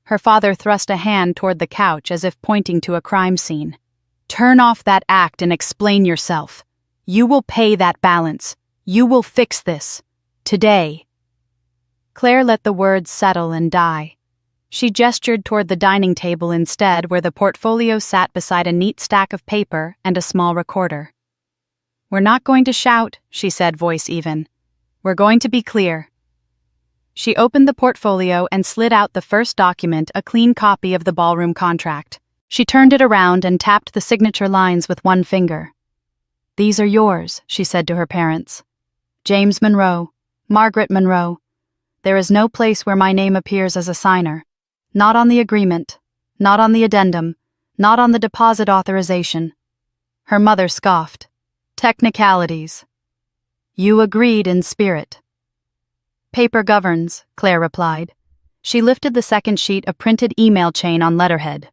Her father thrust a hand toward the couch as if pointing to a crime scene. "Turn off that act and explain yourself. You will pay that balance. You will fix this. Today." Claire let the words settle and die. She gestured toward the dining table instead, where the portfolio sat beside a neat stack of paper and a small recorder. "We're not going to shout," she said, voice even. "We're going to be clear." She opened the portfolio and slid out the first document, a clean copy of the ballroom contract. She turned it around and tapped the signature lines with one finger. "These are yours," she said to her parents. "James Monroe, Margaret Monroe. There is no place where my name appears as a signer. Not on the agreement, not on the addendum, not on the deposit authorization." Her mother scoffed. "Technicalities." "You agreed in spirit." "Paper governs," Claire replied. She lifted the second sheet, a printed email chain on letterhead.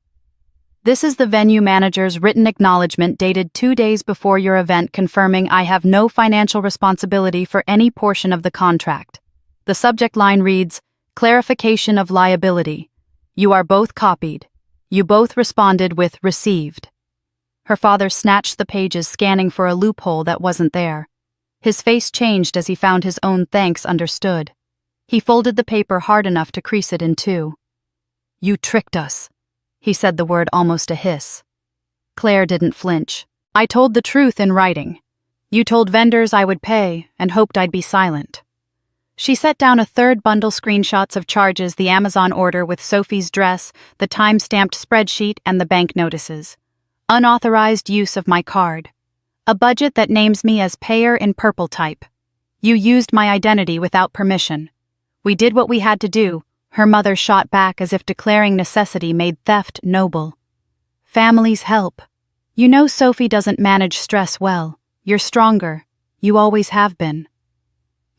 "This is the venue manager's written acknowledgement dated 2 days before your event, confirming I have no financial responsibility for any portion of the contract. The subject line reads, 'Clarification of liability.' You are both copied. You both responded with 'received.'" Her father snatched the pages, scanning for a loophole that wasn't there. His face changed as he found his own thanks understood. He folded the paper hard enough to crease it in two. "You tricked us." He said the word almost a hiss. Claire didn't flinch. "I told the truth in writing. You told vendors I would pay and hoped I'd be silent." She set down a third bundle, screenshots of charges, the Amazon order with Sophie's dress, the time-stamped spreadsheet, and the bank notices. "Unauthorized use of my card. A budget that names me as payer in purple type. You used my identity without permission. We did what we had to do." Her mother shot back as if declaring necessity made theft noble. "Families help. You know Sophie doesn't manage stress well. You're stronger. You always have been."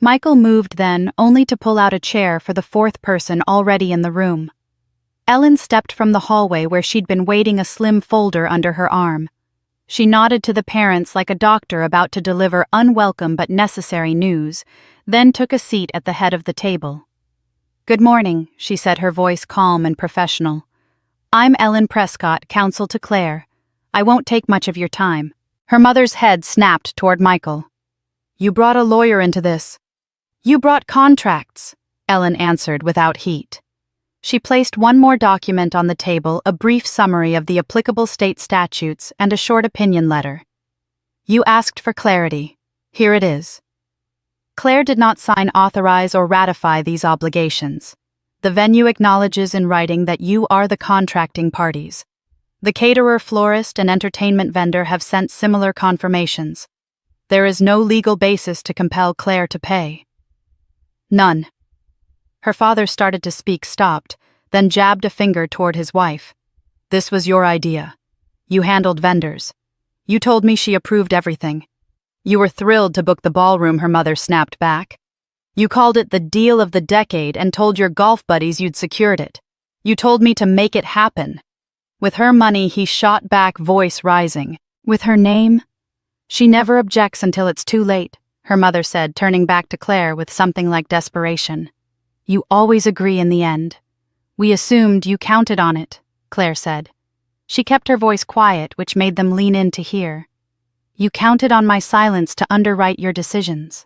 Michael moved then, only to pull out a chair for the fourth person already in the room. Ellen stepped from the hallway where she'd been waiting, a slim folder under her arm. She nodded to the parents like a doctor about to deliver unwelcome but necessary news, then took a seat at the head of the table. "Good morning," she said, her voice calm and professional. "I'm Ellen Prescott, counsel to Claire. I won't take much of your time." Her mother's head snapped toward Michael. "You brought a lawyer into this. You brought contracts." Ellen answered without heat. She placed one more document on the table, a brief summary of the applicable state statutes and a short opinion letter. You asked for clarity. Here it is. Claire did not sign, authorize, or ratify these obligations. The venue acknowledges in writing that you are the contracting parties. The caterer, florist, and entertainment vendor have sent similar confirmations. There is no legal basis to compel Claire to pay. None. Her father started to speak, stopped, then jabbed a finger toward his wife. This was your idea. You handled vendors. You told me she approved everything. You were thrilled to book the ballroom, her mother snapped back. You called it the deal of the decade and told your golf buddies you'd secured it. You told me to make it happen. With her money, he shot back, voice rising. With her name? She never objects until it's too late, her mother said, turning back to Claire with something like desperation. You always agree in the end. We assumed you counted on it, Claire said. She kept her voice quiet, which made them lean in to hear. You counted on my silence to underwrite your decisions.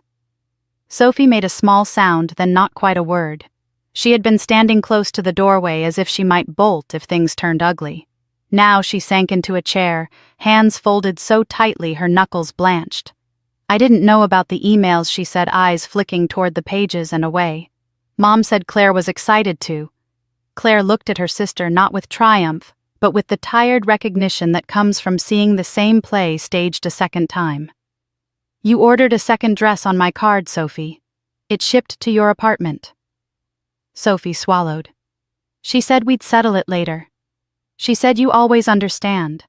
Sophie made a small sound, then not quite a word. She had been standing close to the doorway as if she might bolt if things turned ugly. Now she sank into a chair, hands folded so tightly her knuckles blanched. I didn't know about the emails, she said, eyes flicking toward the pages and away. Mom said Claire was excited to. Claire looked at her sister not with triumph, but with the tired recognition that comes from seeing the same play staged a second time. You ordered a second dress on my card, Sophie. It shipped to your apartment. Sophie swallowed. She said we'd settle it later. She said you always understand.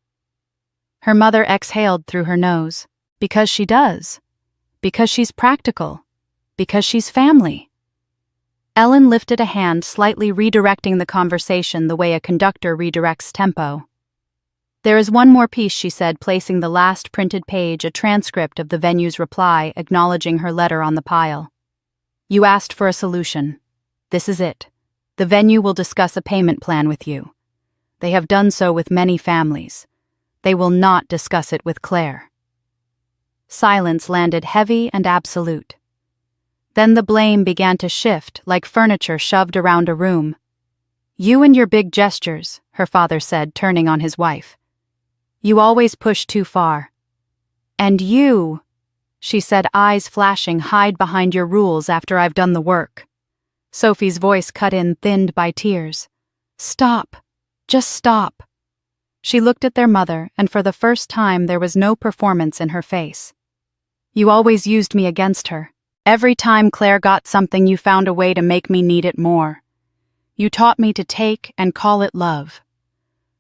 Her mother exhaled through her nose. Because she does. Because she's practical. Because she's family. Ellen lifted a hand, slightly redirecting the conversation the way a conductor redirects tempo. There is one more piece, she said, placing the last printed page, a transcript of the venue's reply, acknowledging her letter on the pile. You asked for a solution. This is it. The venue will discuss a payment plan with you. They have done so with many families. They will not discuss it with Claire. Silence landed heavy and absolute. Then the blame began to shift like furniture shoved around a room. You and your big gestures, her father said, turning on his wife. You always push too far. And you, she said, eyes flashing, hide behind your rules after I've done the work. Sophie's voice cut in, thinned by tears. Stop. Just stop. She looked at their mother, and for the first time there was no performance in her face. You always used me against her. Every time Claire got something, you found a way to make me need it more. You taught me to take and call it love.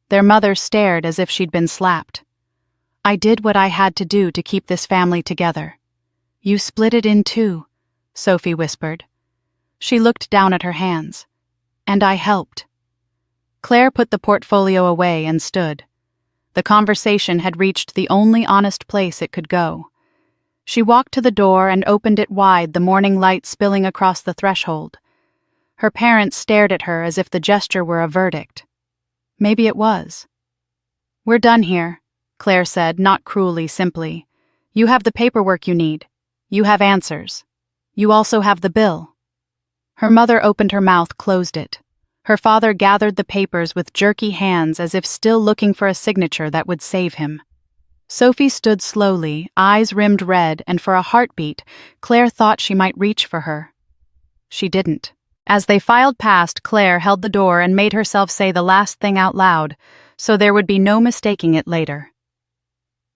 Their mother stared as if she'd been slapped. I did what I had to do to keep this family together. You split it in two, Sophie whispered. She looked down at her hands. And I helped. Claire put the portfolio away and stood. The conversation had reached the only honest place it could go. She walked to the door and opened it wide, the morning light spilling across the threshold. Her parents stared at her as if the gesture were a verdict. Maybe it was. We're done here, Claire said, not cruelly, simply. You have the paperwork you need. You have answers. You also have the bill. Her mother opened her mouth, closed it. Her father gathered the papers with jerky hands as if still looking for a signature that would save him. Sophie stood slowly, eyes rimmed red, and for a heartbeat, Claire thought she might reach for her. She didn't. As they filed past, Claire held the door and made herself say the last thing out loud, so there would be no mistaking it later.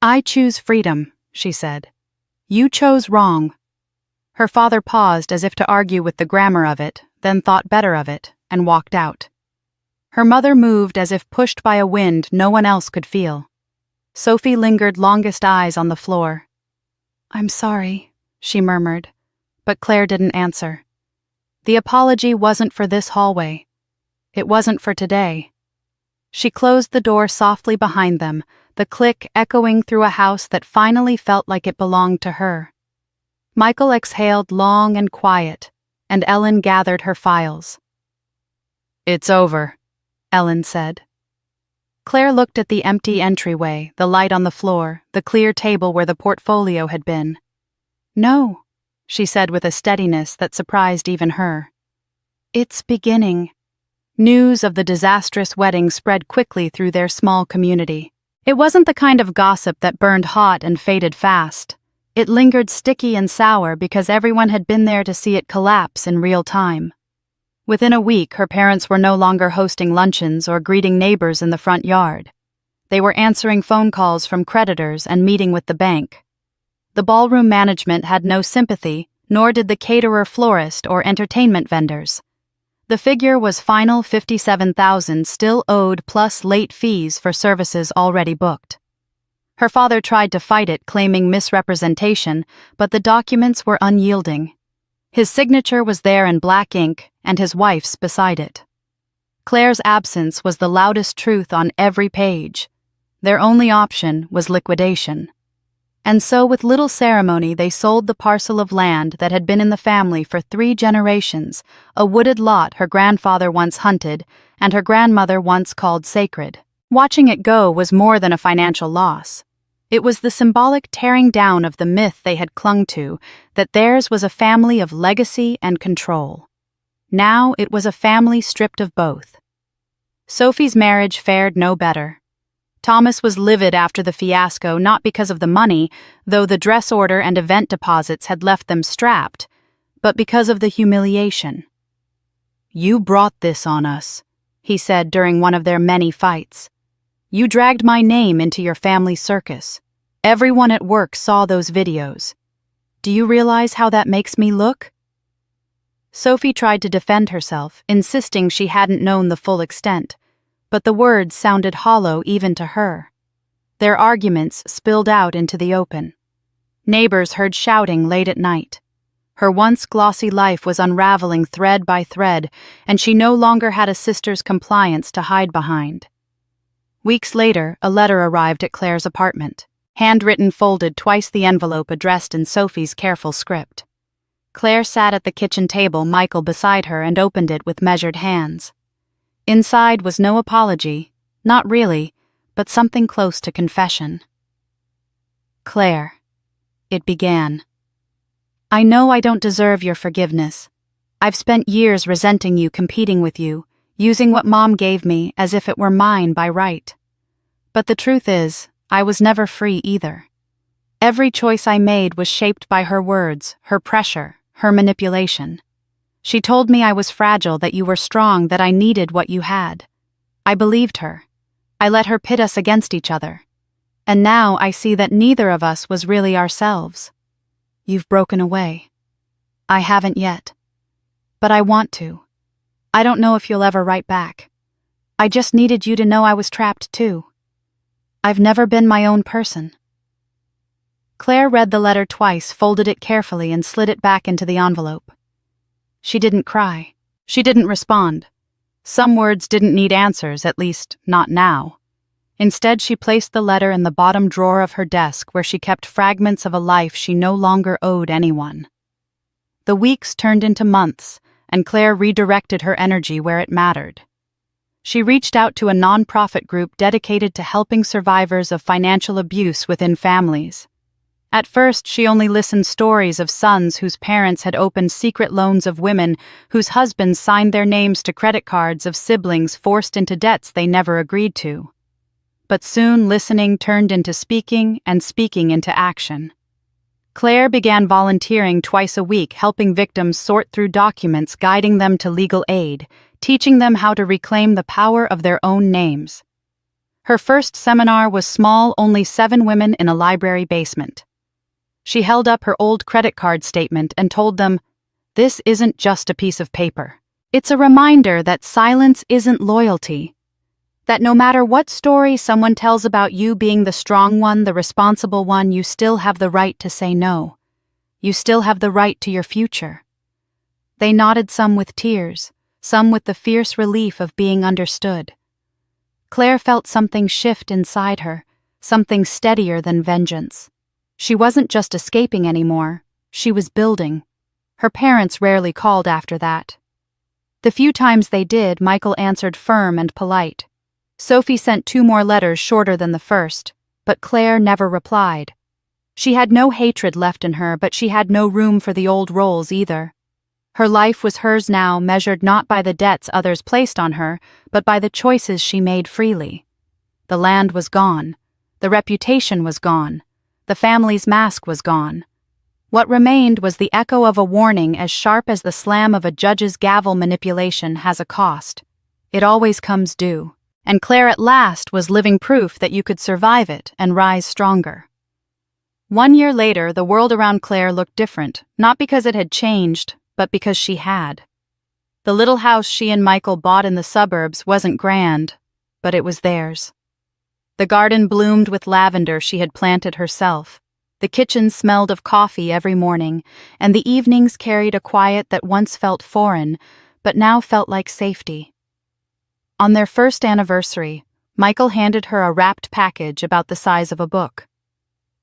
I choose freedom, she said. You chose wrong. Her father paused as if to argue with the grammar of it, then thought better of it, and walked out. Her mother moved as if pushed by a wind no one else could feel. Sophie lingered longest eyes on the floor. I'm sorry, she murmured, but Claire didn't answer. The apology wasn't for this hallway. It wasn't for today. She closed the door softly behind them, the click echoing through a house that finally felt like it belonged to her. Michael exhaled long and quiet, and Ellen gathered her files. It's over, Ellen said. Claire looked at the empty entryway, the light on the floor, the clear table where the portfolio had been. No, she said with a steadiness that surprised even her. It's beginning. News of the disastrous wedding spread quickly through their small community. It wasn't the kind of gossip that burned hot and faded fast. It lingered sticky and sour because everyone had been there to see it collapse in real time. Within a week, her parents were no longer hosting luncheons or greeting neighbors in the front yard. They were answering phone calls from creditors and meeting with the bank. The ballroom management had no sympathy, nor did the caterer, florist, or entertainment vendors. The figure was final $57,000 still owed plus late fees for services already booked. Her father tried to fight it, claiming misrepresentation, but the documents were unyielding. His signature was there in black ink, and his wife's beside it. Claire's absence was the loudest truth on every page. Their only option was liquidation. And so with little ceremony they sold the parcel of land that had been in the family for 3 generations, a wooded lot her grandfather once hunted and her grandmother once called sacred. Watching it go was more than a financial loss. It was the symbolic tearing down of the myth they had clung to, that theirs was a family of legacy and control. Now it was a family stripped of both. Sophie's marriage fared no better. Thomas was livid after the fiasco, not because of the money, though the dress order and event deposits had left them strapped, but because of the humiliation. "You brought this on us," he said during one of their many fights. "You dragged my name into your family circus. Everyone at work saw those videos. Do you realize how that makes me look?" Sophie tried to defend herself, insisting she hadn't known the full extent, but the words sounded hollow even to her. Their arguments spilled out into the open. Neighbors heard shouting late at night. Her once glossy life was unraveling thread by thread, and she no longer had a sister's compliance to hide behind. Weeks later, a letter arrived at Claire's apartment, handwritten, folded, twice the envelope, addressed in Sophie's careful script. Claire sat at the kitchen table, Michael beside her, and opened it with measured hands. Inside was no apology, not really, but something close to confession. "Claire," it began, "I know I don't deserve your forgiveness. I've spent years resenting you, competing with you, using what Mom gave me as if it were mine by right. But the truth is, I was never free either. Every choice I made was shaped by her words, her pressure, her manipulation. She told me I was fragile, that you were strong, that I needed what you had. I believed her. I let her pit us against each other. And now I see that neither of us was really ourselves. You've broken away. I haven't yet. But I want to. I don't know if you'll ever write back. I just needed you to know I was trapped too. I've never been my own person." Claire read the letter twice, folded it carefully, and slid it back into the envelope. She didn't cry. She didn't respond. Some words didn't need answers, at least not now. Instead, she placed the letter in the bottom drawer of her desk, where she kept fragments of a life she no longer owed anyone. The weeks turned into months, and Claire redirected her energy where it mattered. She reached out to a nonprofit group dedicated to helping survivors of financial abuse within families. At first, she only listened stories of sons whose parents had opened secret loans, of women whose husbands signed their names to credit cards, of siblings forced into debts they never agreed to. But soon listening turned into speaking, and speaking into action. Claire began volunteering twice a week, helping victims sort through documents, guiding them to legal aid, teaching them how to reclaim the power of their own names. Her first seminar was small, only 7 women in a library basement. She held up her old credit card statement and told them, "This isn't just a piece of paper. It's a reminder that silence isn't loyalty. That no matter what story someone tells about you being the strong one, the responsible one, you still have the right to say no. You still have the right to your future." They nodded, some with tears, some with the fierce relief of being understood. Claire felt something shift inside her, something steadier than vengeance. She wasn't just escaping anymore, she was building. Her parents rarely called after that. The few times they did, Michael answered firm and polite. Sophie sent 2 more letters, shorter than the first, but Claire never replied. She had no hatred left in her, but she had no room for the old roles either. Her life was hers now, measured not by the debts others placed on her, but by the choices she made freely. The land was gone. The reputation was gone. The family's mask was gone. What remained was the echo of a warning as sharp as the slam of a judge's gavel. Manipulation has a cost. It always comes due. And Claire at last was living proof that you could survive it and rise stronger. 1 year later, the world around Claire looked different, not because it had changed, but because she had. The little house she and Michael bought in the suburbs wasn't grand, but it was theirs. The garden bloomed with lavender she had planted herself. The kitchen smelled of coffee every morning, and the evenings carried a quiet that once felt foreign, but now felt like safety. On their first anniversary, Michael handed her a wrapped package about the size of a book.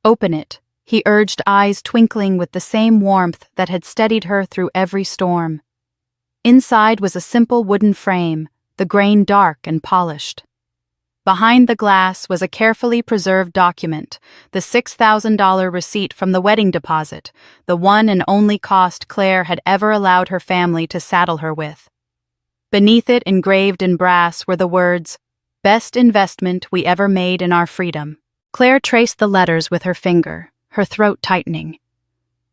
"Open it," he urged, eyes twinkling with the same warmth that had steadied her through every storm. Inside was a simple wooden frame, the grain dark and polished. Behind the glass was a carefully preserved document, the $6,000 receipt from the wedding deposit, the one and only cost Claire had ever allowed her family to saddle her with. Beneath it, engraved in brass, were the words, "Best investment we ever made in our freedom." Claire traced the letters with her finger, her throat tightening.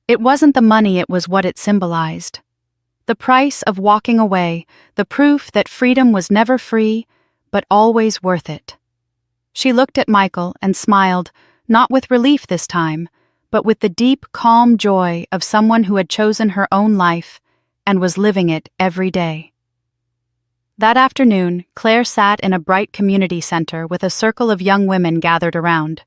It wasn't the money, it was what it symbolized. The price of walking away, the proof that freedom was never free, but always worth it. She looked at Michael and smiled, not with relief this time, but with the deep, calm joy of someone who had chosen her own life and was living it every day. That afternoon, Claire sat in a bright community center with a circle of young women gathered around.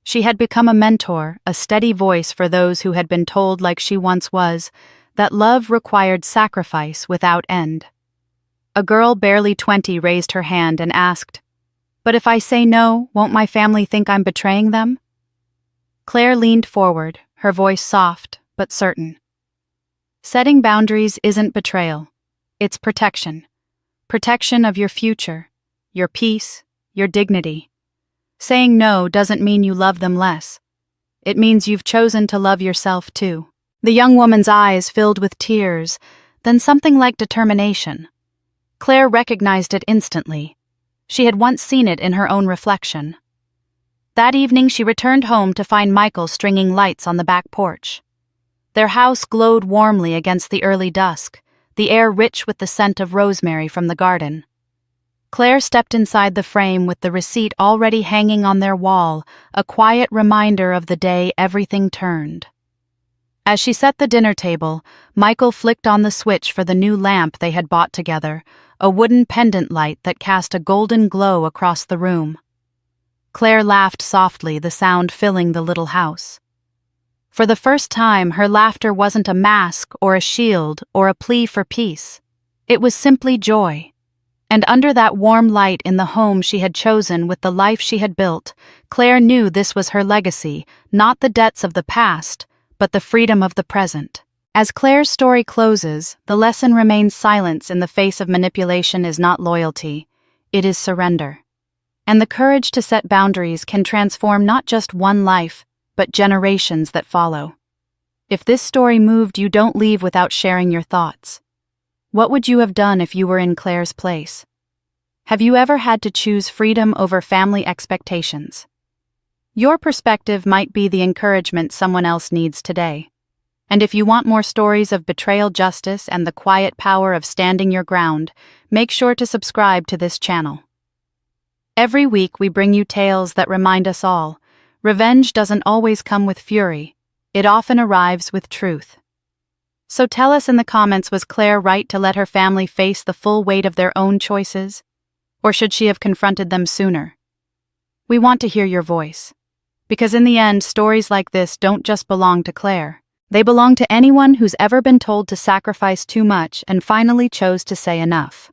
She had become a mentor, a steady voice for those who had been told, like she once was, that love required sacrifice without end. A girl barely 20 raised her hand and asked, "But if I say no, won't my family think I'm betraying them?" Claire leaned forward, her voice soft but certain. Setting boundaries isn't betrayal. It's protection. Protection of your future, your peace, your dignity. Saying no doesn't mean you love them less. It means you've chosen to love yourself too. The young woman's eyes filled with tears, then something like determination. Claire recognized it instantly. She had once seen it in her own reflection. That evening she returned home to find Michael stringing lights on the back porch. Their house glowed warmly against the early dusk, the air rich with the scent of rosemary from the garden. Claire stepped inside the frame with the receipt already hanging on their wall, a quiet reminder of the day everything turned. As she set the dinner table, Michael flicked on the switch for the new lamp they had bought together, a wooden pendant light that cast a golden glow across the room. Claire laughed softly, the sound filling the little house. For the first time, her laughter wasn't a mask or a shield or a plea for peace. It was simply joy. And under that warm light in the home she had chosen with the life she had built, Claire knew this was her legacy, not the debts of the past, but the freedom of the present. As Claire's story closes, the lesson remains: silence in the face of manipulation is not loyalty, it is surrender. And the courage to set boundaries can transform not just one life, but generations that follow. If this story moved you, don't leave without sharing your thoughts. What would you have done if you were in Claire's place? Have you ever had to choose freedom over family expectations? Your perspective might be the encouragement someone else needs today. And if you want more stories of betrayal, justice, and the quiet power of standing your ground, make sure to subscribe to this channel. Every week we bring you tales that remind us all, revenge doesn't always come with fury, it often arrives with truth. So tell us in the comments, was Claire right to let her family face the full weight of their own choices? Or should she have confronted them sooner? We want to hear your voice. Because in the end, stories like this don't just belong to Claire. They belong to anyone who's ever been told to sacrifice too much and finally chose to say enough.